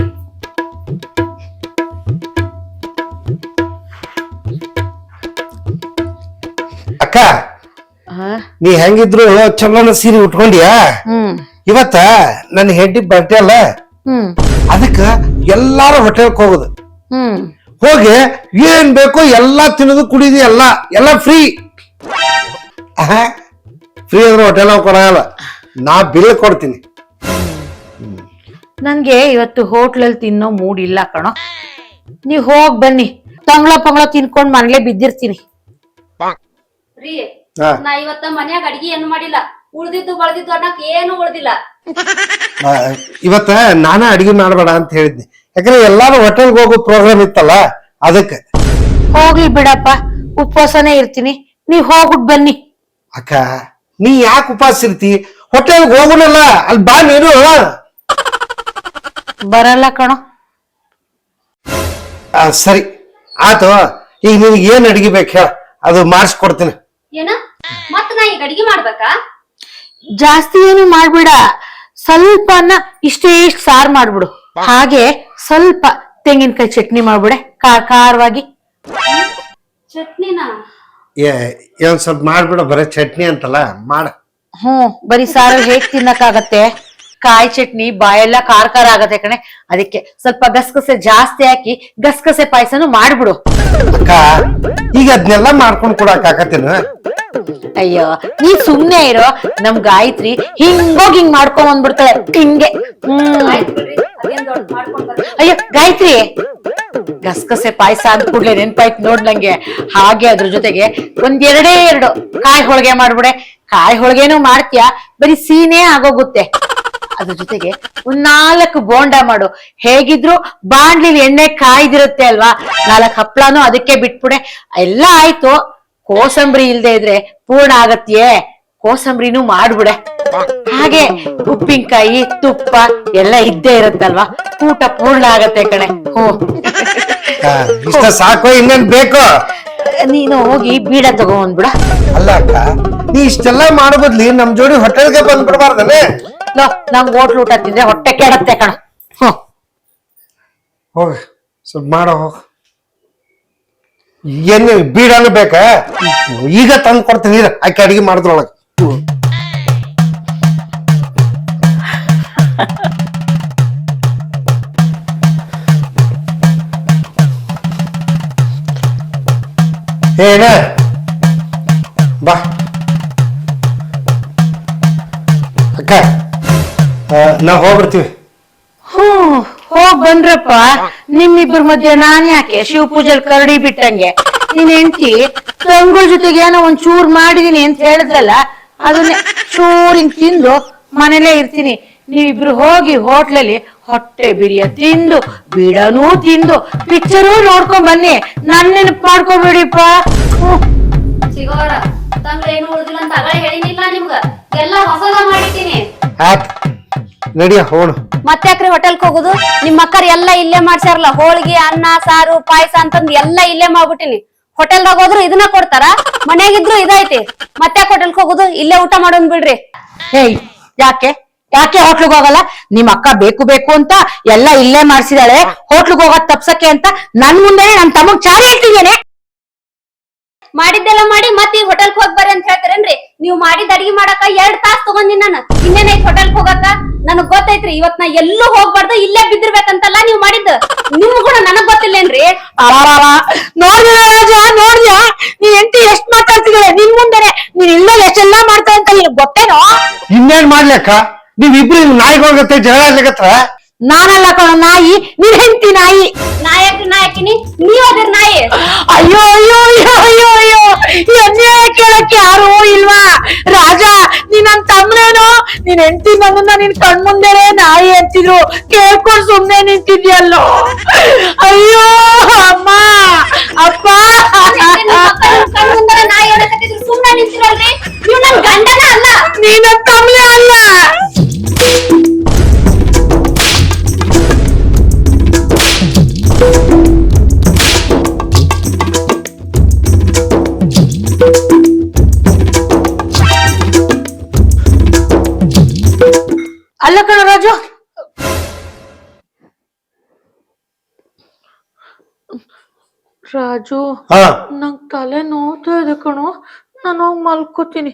ಅಕ್ಕ, ನೀ ಹೆಂಗಿದ್ರು ಚಲೋನ ಸೀರೆ ಉಟ್ಕೊಂಡಿಯಾ? ಇವತ್ತ ನನ್ನ ಹೆಂಡತಿ ಬರ್ಡೇ ಅಲ್ಲ, ಅದಕ್ಕ ಎಲ್ಲಾರು ಹೋಟೆಲ್ಕ್ ಹೋಗುದು. ಹೋಗಿ ಏನ್ ಬೇಕೋ ಎಲ್ಲಾ ತಿನ್ನೋದು ಕುಡಿದು ಎಲ್ಲ ಫ್ರೀ. ಫ್ರೀ ಅಂದ್ರೆ ಹೋಟೆಲ್ ಕೊಡಲ್ಲ, ನಾ ಬಿಲ್ ಕೊಡ್ತೀನಿ. ನನ್ಗೆ ಇವತ್ತು ಹೋಟ್ಲಲ್ಲಿ ತಿನ್ನೋ ಮೂಡ್ ಇಲ್ಲ ಕಣೋ. ನೀವ್ ಹೋಗ್ ಬನ್ನಿ, ತಂಗ್ಳ ತಿನ್ಕೊಂಡ್ ಮನೇಲೆ ಬಿದ್ದಿರ್ತೀನಿ. ರೀ, ನಾ ಇವತ್ತ ಮನ್ಯಾಗ ಅಡಿಗೆ ಏನು ಮಾಡಿಲ್ಲ, ಉಳ್ದಿದ್ದು ಬಳದಿದ್ದು ಅನ್ನಕ್ ಏನು ಉಳ್ದಿಲ್ಲ. ಇವತ್ತ ನಾನ ಅಡಿಗೆ ಮಾಡ್ಬೇಡ ಅಂತ ಹೇಳಿದ್ನಿ, ಯಾಕಂದ್ರೆ ಎಲ್ಲಾರು ಹೋಟೆಲ್ಗೆ ಹೋಗೋ ಪ್ರೋಗ್ರಾಮ್ ಇತ್ತಲ್ಲ, ಅದಕ್ಕೆ. ಹೋಗ್ಲಿ ಬಿಡಪ್ಪ, ಉಪವಾಸನೇ ಇರ್ತೀನಿ, ನೀವ್ ಹೋಗ್ಬಿಟ್ ಬನ್ನಿ. ಅಕ್ಕ, ನೀ ಯಾಕೆ ಉಪವಾಸ ಇರ್ತಿ? ಹೋಟೆಲ್ಗೆ ಹೋಗುನಲ್ಲ, ಅಲ್ಲಿ ಬಾ ನೀನು. ಬರಲ್ಲ ಕಣೋ. ಸರಿ ಆತು, ಈಗ ನಿನ್ಗೆ ಏನ್ ಅಡಿಗೆ ಬೇಕು ಹೇಳ, ಅದು ಮಾಡಿಸ್ಕೊಡ್ತೀನಿ. ಏನ ಮತ್ತ ನಾ ಈಗ ಅಡಿಗೆ ಮಾಡ್ಬೇಕಾ? ಜಾಸ್ತಿ ಏನು ಮಾಡ್ಬಿಡ, ಸ್ವಲ್ಪ ಅನ್ನ ಇಷ್ಟೇ ಇಷ್ಟ ಸಾರು ಮಾಡ್ಬಿಡು. ಹಾಗೆ ಸ್ವಲ್ಪ ತೆಂಗಿನಕಾಯಿ ಚಟ್ನಿ ಮಾಡ್ಬಿಡೆ, ಖಾರವಾಗಿ. ಚಟ್ನಿನಾ? ಏನ್ ಸ್ವಲ್ಪ ಮಾಡ್ಬಿಡ, ಬರೀ ಚಟ್ನಿ ಅಂತಲ್ಲ ಮಾಡ. ಬರೀ ಸಾರಲ್ಲಿ ಹೇಗ್ ತಿನ್ನಕ್ಕಾಗತ್ತೆ? ಕಾಯಿ ಚಟ್ನಿ ಬಾಯೆಲ್ಲ ಖಾರ ಆಗತ್ತೆ ಕಣೆ, ಅದಕ್ಕೆ ಸ್ವಲ್ಪ ಗಸಗಸೆ ಜಾಸ್ತಿ ಹಾಕಿ ಗಸಗಸೆ ಪಾಯಸನು ಮಾಡ್ಬಿಡು. ಅಕ್ಕ, ಈಗ ಅದನ್ನೆಲ್ಲ ಮಾಡ್ಕೊಂಡ್ ಕೊಡಕ್ ಆಗತ್ತೇನ? ಅಯ್ಯೋ, ನೀ ಸುಮ್ನೆ ಇರೋ. ನಮ್ ಗಾಯತ್ರಿ ಹಿಂಗೋಗಿ ಹಿಂಗ್ ಮಾಡ್ಕೊಂಡ್ ಬಂದ್ಬಿಡ್ತಾಳೆ, ಹಿಂಗೆ. ಅಯ್ಯೋ ಗಾಯತ್ರಿ, ಗಸಗಸೆ ಪಾಯಸ ಅಂದ ಕೂಡ್ಲೆ ನೆನ್ಪಾಯ್ತು ನೋಡ್ ನಂಗೆ. ಹಾಗೆ ಅದ್ರ ಜೊತೆಗೆ ಎರಡು ಕಾಯಿ ಹೋಳಿಗೆ ಮಾಡ್ಬಿಡೆ. ಕಾಯಿ ಹೋಳಿಗೆನೂ ಮಾಡ್ತೀಯಾ, ಬರೀ ಸೀನೇ ಆಗೋಗುತ್ತೆ. ಅದ್ರ ಜೊತೆಗೆ 4 ಬೋಂಡ ಮಾಡು. ಹೇಗಿದ್ರು ಬಾಂಡ್ಲಿಲಿ ಎಣ್ಣೆ ಕಾಯ್ದಿರುತ್ತೆ ಅಲ್ವಾ, 4 ಹಪ್ಳಾನು ಅದಕ್ಕೆ ಬಿಟ್ಬಿಡೆ. ಎಲ್ಲ ಆಯ್ತು. ಕೋಸಂಬರಿ ಇಲ್ದೆ ಇದ್ರೆ ಪೂರ್ಣ ಆಗತ್ತೆಯೇ, ಕೋಸಂಬರಿನೂ ಮಾಡ್ಬಿಡೆ. ಹಾಗೆ ಉಪ್ಪಿನಕಾಯಿ ತುಪ್ಪ ಎಲ್ಲ ಇದ್ದೇ ಇರುತ್ತಲ್ವಾ, ಊಟ ಪೂರ್ಣ ಆಗತ್ತೆ ಕಣೆ. ಇಷ್ಟ ಸಾಕು, ಇನ್ನೇನ್ ಬೇಕು? ನೀನು ಹೋಗಿ ಬೀಡ ತಗೊಂಡ್ಬಿಡ. ಅಲ್ಲ ಅಕ್ಕ, ನೀ ಇಷ್ಟೆಲ್ಲ ಮಾಡೋ ಬದ್ಲಿ ನಮ್ ಜೋಡಿ ಹೋಟೆಲ್ಗೆ ಬಂದ್ಬಿಡ್ಬಾರ್ದನೆ? ನಂಗ್ ಹೋಟ್ಲು ಊಟ ತಿಂದ್ರೆ ಹೊಟ್ಟೆ ಕೆಡತ್ತೆ ಕಣ. ಹೋಗ ಸ್ವಲ್ಪ ಮಾಡೋ, ಹೋಗ. ಏನ್ ಬೀಡಾನು ಬೇಕ? ಈಗ ತಂದು ಕೊಡ್ತೀನಿ, ಆಕೆ ಅಡಿಗೆ ಮಾಡಿದ್ರೊಳಗ. ಏನ ಬಾ ಅಕ್ಕ, ನಾವ್ ಹೋಗ್ಬಿಡ್ತೀವಿ. ಹೋಗ್ ಬನ್ರಪ್ಪ. ನಿಮ್ಮಿಬ್ಬರ ಮಧ್ಯೆ ನಾನ್ ಯಾಕೆ ಶಿವ ಪೂಜೆಲ್ ಕರಡಿ ಬಿಟ್ಟಂಗೆ? ನಿನ್ ಹೆಂಡತಿ ತಂಗುಳ ಜೊತೆಗೆ ಏನೋ ಒಂದ್ ಚೂರ್ ಮಾಡಿದೀನಿ ಅಂತ ಹೇಳಿದ್ರಲ್ಲ, ಅದನ್ನೇ ಚೂರ್ ಹಿಂಗ್ ತಿಂದು ಮನೇಲೇ ಇರ್ತೀನಿ. ನೀವಿಬ್ರು ಹೋಗಿ ಹೋಟ್ಲಲ್ಲಿ ಹೊಟ್ಟೆ ಬಿರಿಯ ತಿಂದು ಬಿಡನೂ ತಿಂದು ಪಿಕ್ಚರೂ ನೋಡ್ಕೊಂಡ್ ಬನ್ನಿ. ನನ್ ನೆನಪು ಮಾಡ್ಕೊಬೇಡಿಪ್ಪ. ಸಿಗೋರ ತಂಗ್ಳ ಏನು ಉಳ್ದಿಲ್ಲ ಅಂತ ಅಗಳ ಹೇಳಿನಿಲ್ಲ ನಿಮ್ಗ, ಎಲ್ಲ ಹೊಸದ ಮಾಡಿದ್ದೀನಿ. ನಡಿಯ ಹೋಣ. ಮತ್ತ್ಯಾಕ್ರಿ ಹೋಟೆಲ್ಕ್ ಹೋಗುದು? ನಿಮ್ ಅಕ್ಕರ್ ಎಲ್ಲ ಇಲ್ಲೇ ಮಾಡ್ಸ್ಯಾರಲ್ಲ, ಹೋಳಿಗೆ ಅನ್ನ ಸಾರು ಪಾಯಸ ಅಂತಂದ್ ಎಲ್ಲ ಇಲ್ಲೇ ಮಾಡ್ಬಿಟ್ಟಿನಿ. ಹೋಟೆಲ್ದಾಗ ಹೋದ್ರು ಇದನ್ನ ಕೊಡ್ತಾರ, ಮನ್ಯಾಗಿದ್ರು ಇದೈತಿ. ಮತ್ತ್ಯಾಕ್ ಹೋಟೆಲ್ಕ್ ಹೋಗುದು? ಇಲ್ಲೇ ಊಟ ಮಾಡೋನ್ ಬಿಡ್ರಿ. ಏಯ್, ಯಾಕೆ ಹೋಟ್ಲಿಗೆ ಹೋಗಲ್ಲ? ನಿಮ್ ಅಕ್ಕ ಬೇಕು ಅಂತ ಎಲ್ಲ ಇಲ್ಲೇ ಮಾಡ್ಸಿದಾಳೆ. ಹೋಟ್ಲಿಗೆ ಹೋಗೋದ್ ತಪ್ಸಕ್ಕೆ ಅಂತ ನನ್ ಮುಂದೆ ನನ್ ತಮ್ಮಗ್ ಚಾರಿ ಇಟ್ಟಿದ್ದೇನೆ. ಮಾಡಿದ್ದೆಲ್ಲ ಮಾಡಿ ಮತ್ ಈಗ ಹೋಟೆಲ್ಕ್ ಹೋಗ್ ಬರ್ರಿ ಅಂತ ಹೇಳ್ತೀರೇನ್ರಿ? ನೀವ್ ಮಾಡಿದ ಅಡಿಗೆ ಮಾಡಾಕ 2 ತಾಸ್ ತಗೊಂಡಿನಿ ನಾನು. ಇನ್ನೇನೈತ್ ಹೋಟೆಲ್ಕ್ ಹೋಗಾಕ? ನನಗ್ ಗೊತ್ತೈತ್ರಿ, ಇವತ್ ನಾ ಎಲ್ಲೂ ಹೋಗ್ಬಾರ್ದು, ಇಲ್ಲೇ ಬಿದ್ದಿರ್ಬೇಕಂತಲ್ಲ ನೀವ್ ಮಾಡಿದ್ದ. ನಿಮ್ ಕೂಡ ನನಗ್ ಗೊತ್ತಿಲ್ಲೇನ್ರಿ? ನೋಡ್ದ್ಯಾ ರಾಜ, ನೋಡ್ದ್ಯಾ ನೀನ್ ಎಂಟಿ ಎಷ್ಟ್ ಮಾತಾಡ್ತಿದ್ದಾಳೆ ನಿನ್ ಮುಂದೆನೆ? ನೀನ್ ಇಲ್ಲ ಎಷ್ಟೆಲ್ಲಾ ಮಾಡ್ತಾ ಅಂತ ನಿನಗ್ ಗೊತ್ತೇನೋ? ಇನ್ನೇನ್ ಮಾಡ್ಲಿಕ್ಕ? ನೀವಿಬ್ರು ನಾಯಿಗಳ ಜೊತೆ ಜಗಳ ಆಗ್ಲಿಕತ್ರ? ನಾನಲ್ಲ ಕಣ ನಾಯಿ, ನೀನ್ ಹೆಂಡತಿ ನಾಯಿ. ನಾಯಕಿನಿ ನೀವ್ ಅದ್ರ ನಾಯಿ. ಅಯ್ಯೋ ಅಯ್ಯೋ ಅಯ್ಯೋ ಅಯ್ಯೋ ಅಯ್ಯೋ, ಎನ್ನೇ ಕೇಳಕ್ಕೆ ಯಾರು ಇಲ್ವಾ ರಾಜ? ನೀನ್ ಹೆಂಡತಿ ನನ್ನನ್ನ ನಿನ್ ಕಣ್ಮುಂದೆನೆ ನಾಯಿ ಅಂತಿದ್ರು ಕೇಳ್ಕೊಂಡ್ ಸುಮ್ನೆ ನಿಂತಿದ್ಯಲ್ಲೋ. ಅಯ್ಯೋ ಅಮ್ಮ ಅಪ್ಪ. ಸುಮ್ನೆ ನಿಂತಿರಲ್ರಿ, ನೀವು ನನ್ ಗಂಡನ ಅಲ್ಲ. ನೀನ ತಮ್ಲೆ ಅಲ್ಲ. ಅಲ್ಲ ಕಣ ರಾಜು, ರಾಜು ಹಾ ನಂಗ್ ತಲೆ ನೋವ್ತಾ ಇದೆ ಕಣೋ, ನಾನು ಹೋಗಿ ಮಲ್ಕೋತೀನಿ.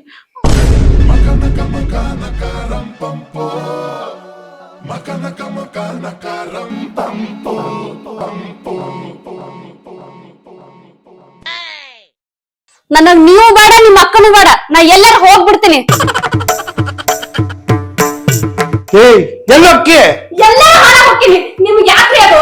ನನಗ್ ನೀವು ಬೇಡ, ನಿಮ್ ಅಕ್ಕನೂ ಬೇಡ, ನಾ ಎಲ್ಲಾರು ಹೋಗ್ಬಿಡ್ತೀನಿ. ಏಯ್ ಎಲ್ಲೋಕ್ಕೆ ಎಲ್ಲ ಹೋಗ್ತೀನಿ, ನಿಮ್ಗೆ ಯಾಕ್ರಿ ಅದು?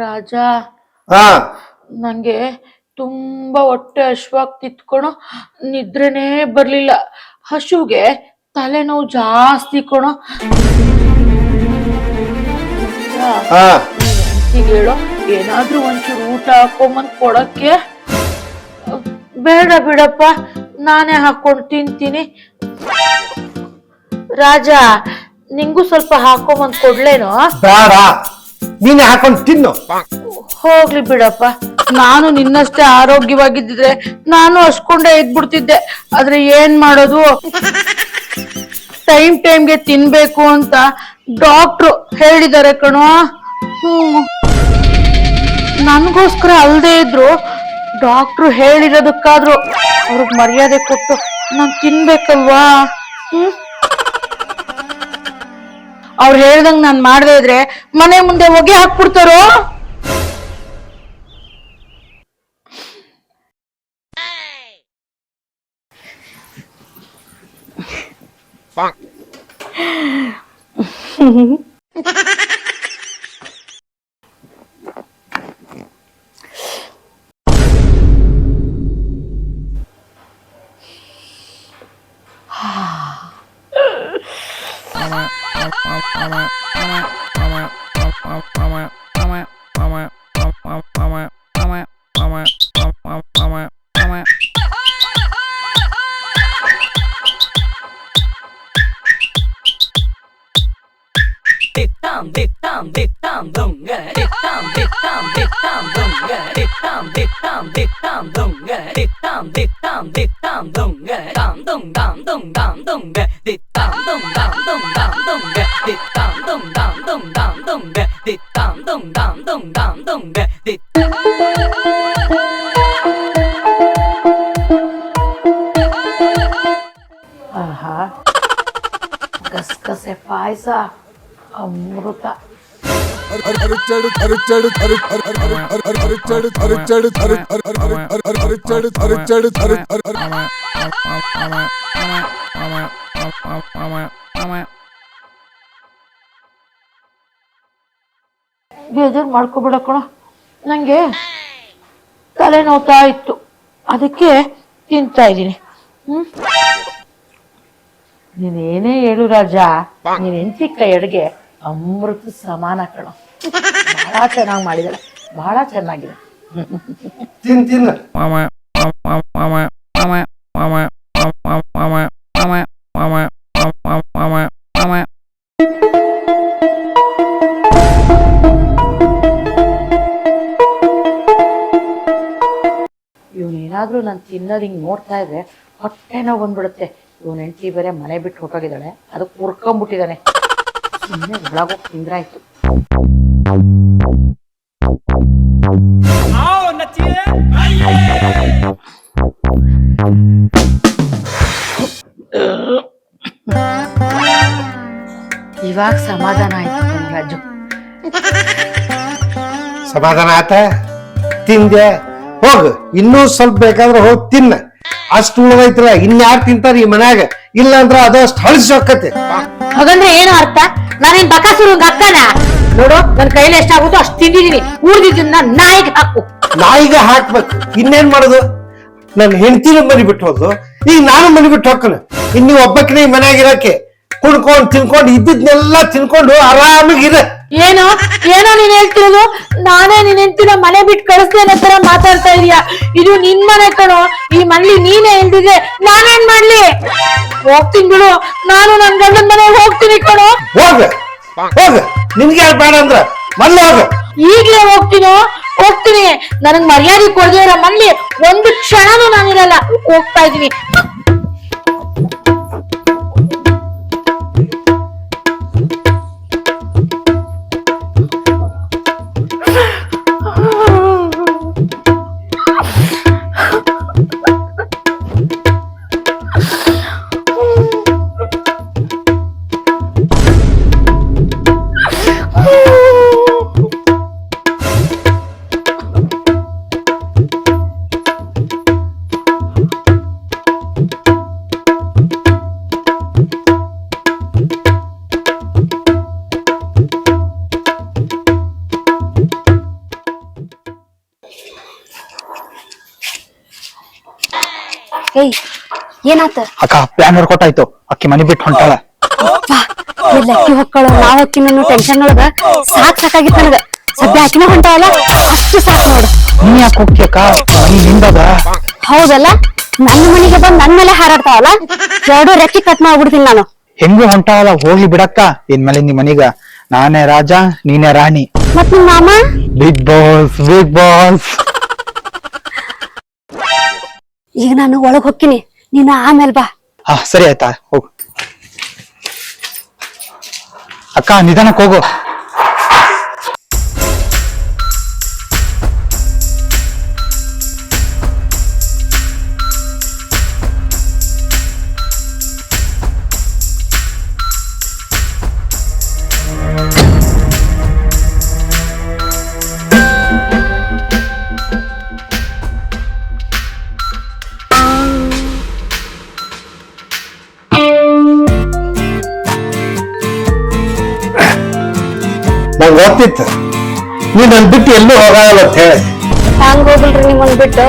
ರಾಜ, ಹಾ ನಂಗೆ ತುಂಬಾ ಹೊಟ್ಟೆ ಹಶ್ವಾಗ್ತಿತ್ತು ಕಣೋ, ನಿದ್ರೆನೇ ಬರ್ಲಿಲ್ಲ. ಹಶುಗೆ ತಲೆನೋವು ಜಾಸ್ತಿ ಕಣೋ. ಹಾ ಹೇಳೋ, ಏನಾದ್ರೂ ಒಂಚೂರು ಊಟ ಹಾಕೊಂಬಂದ್ ಕೊಡಕ್ಕೆ. ಬೇಡ ಬಿಡಪ್ಪ, ನಾನೇ ಹಾಕೊಂಡ್ ತಿಂತೀನಿ. ರಾಜ, ನಿಂಗೂ ಸ್ವಲ್ಪ ಹಾಕೊಂಬಂದ್ ಕೊಡ್ಲೇನೋ? ಬೇಡ, ನೀನೆ ಹಾಕೊಂಡು ತಿನ್ನು. ಹೋಗ್ಲಿ ಬಿಡಪ್ಪ, ನಾನು ನಿನ್ನಷ್ಟೇ ಆರೋಗ್ಯವಾಗಿದ್ದಿದ್ರೆ ನಾನು ಹಸ್ಕೊಂಡೆ ಇದ್ಬಿಡ್ತಿದ್ದೆ. ಆದ್ರೆ ಏನ್ ಮಾಡೋದು, ಟೈಮ್ಗೆ ತಿನ್ಬೇಕು ಅಂತ ಡಾಕ್ಟ್ರು ಹೇಳಿದಾರೆ ಕಣೋ. ನನ್ಗೋಸ್ಕರ ಅಲ್ದೇ ಇದ್ರು ಡಾಕ್ಟ್ರು ಹೇಳಿರೋದಕ್ಕಾದ್ರು ಅವ್ರಿಗೆ ಮರ್ಯಾದೆ ಕೊಟ್ಟು ನಾನ್ ತಿನ್ಬೇಕಲ್ವಾ? ಅವ್ರು ಹೇಳ್ದಂಗ್ ನಾನ್ ಮಾಡ್ದೇ ಇದ್ರೆ ಮನೆ ಮುಂದೆ ಹೊಗೆ ಹಾಕ್ಬಿಡ್ತಾರೋ. Dittam dittam dittam dunga dittam dittam dittam dunga dittam dittam dittam dunga dittam dittam dittam dunga dam dum dam dum dam dunga dittam dum dam dum dam dunga dittam dum dam dum dam dunga dittam dum dam dum dam dunga ಆಹಾ, ಗಸಗಸೆ ಪಾಯಸ ಅಮೃತ. ಬೇಜಾರು ಮಾಡ್ಕೊಬಿಡ ಕಣೋ, ನಂಗೆ ತಲೆ ನೋವ್ತಾ ಇತ್ತು, ಅದಕ್ಕೆ ತಿಂತಾ ಇದ್ದೀನಿ. ನೀನೇನೇ ಹೇಳು ರಾಜ, ನೀನ್ ಹೆಂಡತಿ ಕೈ ಅಡುಗೆ ಅಮೃತ ಸಮಾನ ಕಣೋ. ಬಹಳ ಚೆನ್ನಾಗಿ ಮಾಡಿದಾಳೆ, ಬಹಳ ಚೆನ್ನಾಗಿದೆ. ತಿನ್ ತಿನ್ನು. ಇವನೇನಾದ್ರೂ ನಾನು ತಿನ್ನೋದು ಹಿಂಗ್ ನೋಡ್ತಾ ಇದ್ರೆ ಹೊಟ್ಟೆ ನೋವು ಬಂದ್ಬಿಡುತ್ತೆ. ಇವನ್ ಹೆಂಡತಿ ಬೇರೆ ಮನೆ ಬಿಟ್ಟು ಹೊಟ್ಟೋಗಿದ್ದಾಳೆ, ಅದಕ್ಕೆ ಹುರ್ಕೊಂಡ್ಬಿಟ್ಟಿದ್ದಾನೆ. ಸುಮ್ಮನೆ ಒಳಗೋಗಿ ತಿಂದ್ರಾಯ್ತು. ಇವಾಗ ಸಮಾಧಾನ ಆಯ್ತು ಕಣೋ ರಾಜು. ಸಮಾಧಾನ ಆತ? ತಿಂದೆ ಹೋಗು, ಇನ್ನೂ ಸ್ವಲ್ಪ ಬೇಕಾದ್ರೆ ಹೋಗಿ ತಿನ್ನ. ಅಷ್ಟು ಉಳ್ದೈತ್ರಲ್ಲ ಇನ್ಯಾರು ತಿಂತಾರ ಈ ಮನ್ಯಾಗ? ಇಲ್ಲ ಅಂದ್ರ ಅದಷ್ಟು ಹಳಸಿ ಹೋಗತ್ತೆ. ಹಾಗಂದ್ರೆ ಏನು ಅರ್ಥ? ನಾನೇನ್ ಬಕಾಸುರು ಅಕ್ಕನ? ನೋಡು, ನನ್ ಕೈಲಿ ಎಷ್ಟಾಗುತ್ತೋ ಅಷ್ಟು ತಿಂದಿದೀನಿ. ಉಳಿದಿದ್ದನ್ನ ನಾಯಿಗೆ ಹಾಕು. ನಾಯಿಗೆ ಹಾಕ್ಬೇಕು, ಇನ್ನೇನ್ ಮಾಡುದು? ನನ್ನ ಹೆಂಡತಿನ ಮನಿ ಬಿಟ್ಟು ಹೋದ್ಲು, ಈಗ ನಾನು ಮನಿ ಬಿಟ್ಟು ಹೋಗ್ಕನ. ಇನ್ ನೀವು ಒಬ್ಬಕಿನ ಈ ಮನ್ಯಾಗ ಇರಕ್ಕೆ ಕುಣ್ಕೊಂಡ್ ತಿನ್ಕೊಂಡು ಇದ್ದಿದ್ನೆಲ್ಲ ತಿನ್ಕೊಂಡು ಆರಾಮಾಗಿರ. ಏನೋ ಏನೋ ನೀನ್ ಹೇಳ್ತಿರೋದು? ನಾನೇ ನೀನ್ ಹೆಂಡ್ತಿನ ಮನೆ ಬಿಟ್ಟು ಕಳಿಸ್ತೇನೆ ತರ ಮಾತಾಡ್ತಾ ಇದೀಯ. ಇದು ನಿನ್ ಮನೆ ಕಣೋ, ಈ ಮನೇಲಿ ನೀನೇ ಹೇಳ್ತಿದ್ದೆ, ನಾನೇನ್ ಮಾಡ್ಲಿ? ಹೋಗ್ತೀನಿ ಬಿಡು, ನಾನು ನನ್ ಗಂಡನ ಮನೆಗೆ ಹೋಗ್ತೀನಿ ಕಣೋ. ಹೋಗ ಹೋಗ, ನಿನ್ಗೆ ಯಾರು ಬೇಡ ಅಂದ್ರ ಮಲ್ಲ ಹೋಗ. ಈಗ್ಲೇ ಹೋಗ್ತೀನಿ. ನನಗ್ ಮರ್ಯಾದೆ ಕೊಡದೇ ಇರೋ ಮನೇಲಿ ಒಂದು ಕ್ಷಣನೂ ನಾನಿರಲ್ಲ. ಹೋಗ್ತಾ ಇದೀನಿ. ಏಯ್ ಏನಾತ? ಅಕ್ಕ ಪ್ಲಾನ್ ವರ್ಕೌಟ್ ಆಯ್ತು. ಅಕ್ಕಿ ಮನಿ ಬಿಟ್ಟು ಹೊಂಟಾಳ. ಅಕ್ಕಿ ಹೊಕ್ಕಳು ನಾವ್ ಹೊಕ್ಕಿನ ಟೆನ್ಷನ್ ಒಳಗ ಸಾಕಾಗಿತ್ತು ನನಗ. ಸದ್ಯ ಹಾಕಿನ ಹೊಂಟಾವಲ್ಲ, ಅಷ್ಟು ಸಾಕು ನೋಡು. ನೀ ಯಾಕೆ ಹೋಗ್ತಿ ಅಕ್ಕ? ಮನಿ ನಿಂದದ. ಹೌದಲ್ಲ, ನನ್ನ ಮನೆಗೆ ಬಂದ್ ನನ್ ಮೇಲೆ ಹಾರಾಡ್ತಾವಲ್ಲ, ಎರಡು ರೆಕ್ಕಿ ಕಟ್ ಮಾಡ್ಬಿಡ್ತೀನಿ ನಾನು. ಹೆಂಗು ಹೊಂಟಾವಲ್ಲ, ಹೋಗ್ಲಿ ಬಿಡಕ್ಕ. ಇನ್ಮೇಲೆ ನಿಮ್ ಮನಿಗ ನಾನೇ ರಾಜ, ನೀನೇ ರಾಣಿ. ಮತ್ ನಿಮ್ ಮಾಮ? Big boss, big boss. ಈಗ ನಾನು ಒಳಗ್ ಹೊಕ್ಕಿನಿ, ನೀನು ಆಮೇಲೆ ಬಾ. ಹಾ ಸರಿ ಆಯ್ತಾ, ಹೋಗು ಅಕ್ಕ. ನಿಧಾನಕ್ಕೆ ಹೋಗು. ನಂಗೆ ಗೊತ್ತಿತ್ತು ನೀ ನನ್ ಬಿಟ್ಟು ಎಲ್ಲೂ ಹೋಗಲ್ಲ ಅಂತ ಹೇಳಿ. ಹ್ಯಾಂಗ್ ಹೋಗ್ಬಿಡ್ರಿ ನಿಮ್ಮನ್ ಬಿಟ್ಟು?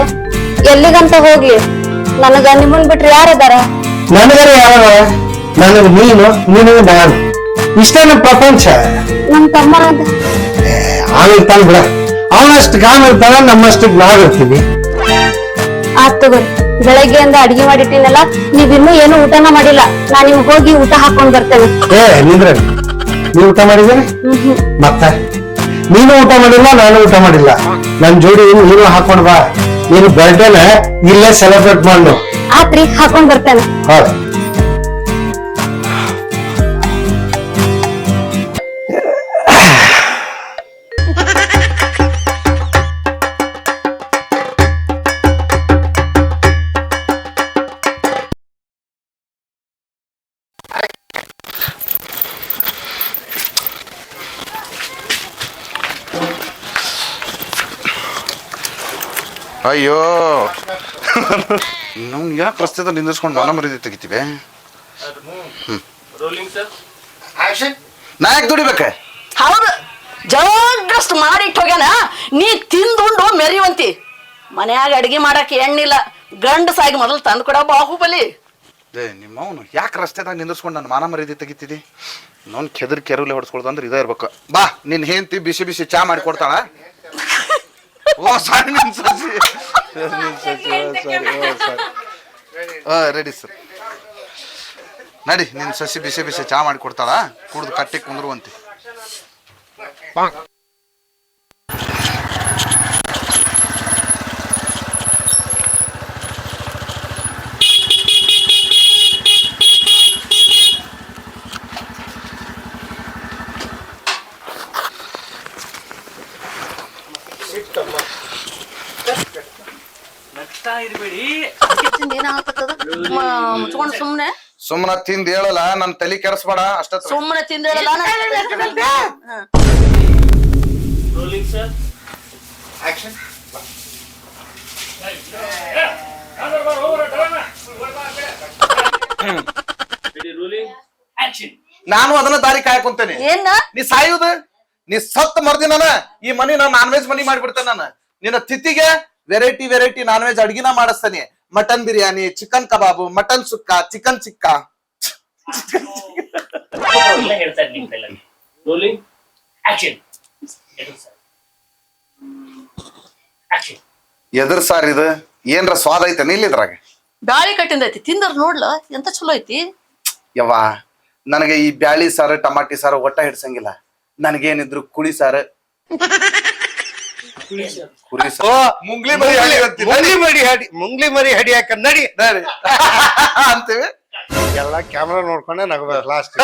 ಎಲ್ಲಿಗಂತ ಹೋಗ್ಲಿ, ನನಗ ನಿಮ್ಮನ್ ಬಿಟ್ರಿ ಯಾರದಾರ? ನನಗರ ಯಾರ? ನನಗೆ ನೀನು, ನೀನು ನಾನು, ಇಷ್ಟೇ ನಮ್ಮ ಪ್ರಪಂಚ. ನಮ್ ತಮ್ಮ ಆಮೇಲೆ ತಂದ್ ಬಿಡ. ಅವನಷ್ಟು ಗಾಮ ಇರ್ತಾನ, ನಮ್ಮಷ್ಟಕ್ಕೆ ನಾವಿರ್ತೀವಿ. ಆತ್ ತಗೋರಿ, ಬೆಳಗ್ಗೆಯಿಂದ ಅಡಿಗೆ ಮಾಡಿಟ್ಟಿನಲ್ಲ, ನೀವಿನ್ನೂ ಏನು ಊಟನ ಮಾಡಿಲ್ಲ. ನಾನ್ ನಿಮ್ಗೆ ಹೋಗಿ ಊಟ ಹಾಕೊಂಡ್ ಬರ್ತೇನೆ. ನಿಂದ್ರ ನೀ ಊಟ ಮಾಡಿದೇನೆ? ಮತ್ತ ನೀನು ಊಟ ಮಾಡಿಲ್ಲ, ನಾನು ಊಟ ಮಾಡಿಲ್ಲ. ನನ್ ಜೋಡಿ ನೀನು ಹಾಕೊಂಡ್ ಬಾ. ನೀನು ಬರ್ಡೇನ ಇಲ್ಲೇ ಸೆಲೆಬ್ರೇಟ್ ಮಾಡು. ಆತ್ರಿ, ಹಾಕೊಂಡ್ ಬರ್ತೇನೆ. ಹೌದು. ಅಯ್ಯೋ ನಮ್ಗೆ ಯಾಕೆ ರಸ್ತೆದ ನಿಂದಿಸ್ಕೊಂಡು ಮಾನ ಮರ್ಯಾದೆ ತೆಗಿತೀವಿ? ನಾ ಯಾಕೆ ದುಡಿಬೇಕ? ಹೌದು, ಜಬರ್ದಸ್ತ್ ಮಾಡಿಟ್ಟು ಹೋಗ್ಯಾನ. ನೀ ತಿಂದುಂಡು ಮೆರಿವಂತಿ. ಮನ್ಯಾಗ ಅಡಿಗೆ ಮಾಡಕ್ ಎಣ್ಣಿಲ್ಲ, ಗಂಡಸಾಗಿ ಮೊದಲು ತಂದು ಕೊಡ ಬಾಹುಬಲಿ. ನಿಮ್ಮ ಅವನು ಯಾಕೆ ರಸ್ತೆದಾಗ ನಿಂದಿಸ್ಕೊಂಡು ನನ್ನ ಮಾನ ಮರ್ಯಾದೆ ತೆಗಿತಿದಿ? ನಾನು ಕೆರೂಲೆ ಹೊಡ್ಸ್ಕೊಳ್ದು ಅಂದ್ರೆ ಇದೇ ಇರ್ಬೇಕು. ಬಾ, ನಿನ್ನ ಹೆಂಡತಿ ಬಿಸಿ ಬಿಸಿ ಚಾ ಮಾಡಿ ಕೊಡ್ತಾಳ. ಓ ಸಾರಿ, ನಿನ್ ಸಸಿ ರೆಡಿ ಸರ್. ನಡಿ, ನಿನ್ ಸಸಿ ಬಿಸಿ ಬಿಸಿ ಚಾ ಮಾಡಿ ಕೊಡ್ತಾಳ, ಕುಡ್ದು ಕಟ್ಟಿ ಕುಂದ್ರುವಂತಿ. ಇರ್ಬೇಡಿ. ಮುಚ್ಕೊಂಡು ಸುಮ್ನೆ ಸುಮ್ಮನ ತಿಂದ್ ಹೇಳಲ್ಲ ನನ್ ತಲಿ ಕೆಡಿಸ್ಬೇಡ ಅಷ್ಟ ಸುಮ್ನೆ ತಿಂದೇಳಲ್ಲ ರೋಲಿಂಗ್ ಸರ್. Rolling action. ನಾನು ಅದನ್ನ ದಾರಿ ಕಾಯ್ಕೊಂತೇನೆ. ಏನ ನೀ ಸಾಯುದು ನೀ ಸತ್ ಮರ್ದಿನ ಈ ಮನಿ ನಾನು ನಾನ್ ವೆಜ್ ಮನಿ ಮಾಡ್ಬಿಡ್ತೇನೆ. ನಾನು ನಿನ್ನ ತಿಥಿಗೆ ವೆರೈಟಿ ನಾನ್ ವೆಜ್ ಅಡ್ಗಿನ ಮಾಡಿಸ್ತೇನೆ. Mutton biryani, chicken kebab, mutton sukka, chicken ಚಿಕ್ಕ. ಹೇಳ್ತಾರೆ ನಿಮ್ ಕೈಲಾಗಿ. Rolling action. ಆಕ್ಷನ್. ಎದ್ರ ಸಾರ್ ಇದು ಏನ್ರ ಸ್ವಾದ ಐತೆ ಇಲ್ಲಿದ್ರಾಗ? ಬ್ಯಾಳಿ ಕಟ್ಟಿಂದ ಐತಿ ತಿಂದ್ರ ನೋಡ್ಲ ಎಂತ ಚಲೋ ಐತಿ. ಯವ್ವ ನನಗೆ ಈ ಬ್ಯಾಳಿ ಸಾರು ಟಮಾಟಿ ಸಾರು ಒಟ್ಟ ಹಿಡ್ಸಂಗಿಲ್ಲ. ನನಗೇನಿದ್ರು ಕುಳಿ ಸಾರು, ಕುರಿ ಸಾರು, ಮುಂಗ್ಲಿ ಮರಿ ಮುಂಗ್ಲಿ ಮರಿ ಹಡಿಯಾಕ ನಡಿ ಅಂತೀವಿ. ಎಲ್ಲ ಕ್ಯಾಮ್ರಾ ನೋಡ್ಕೊಂಡೆ ನಗಬೇಕು ಲಾಸ್ಟ್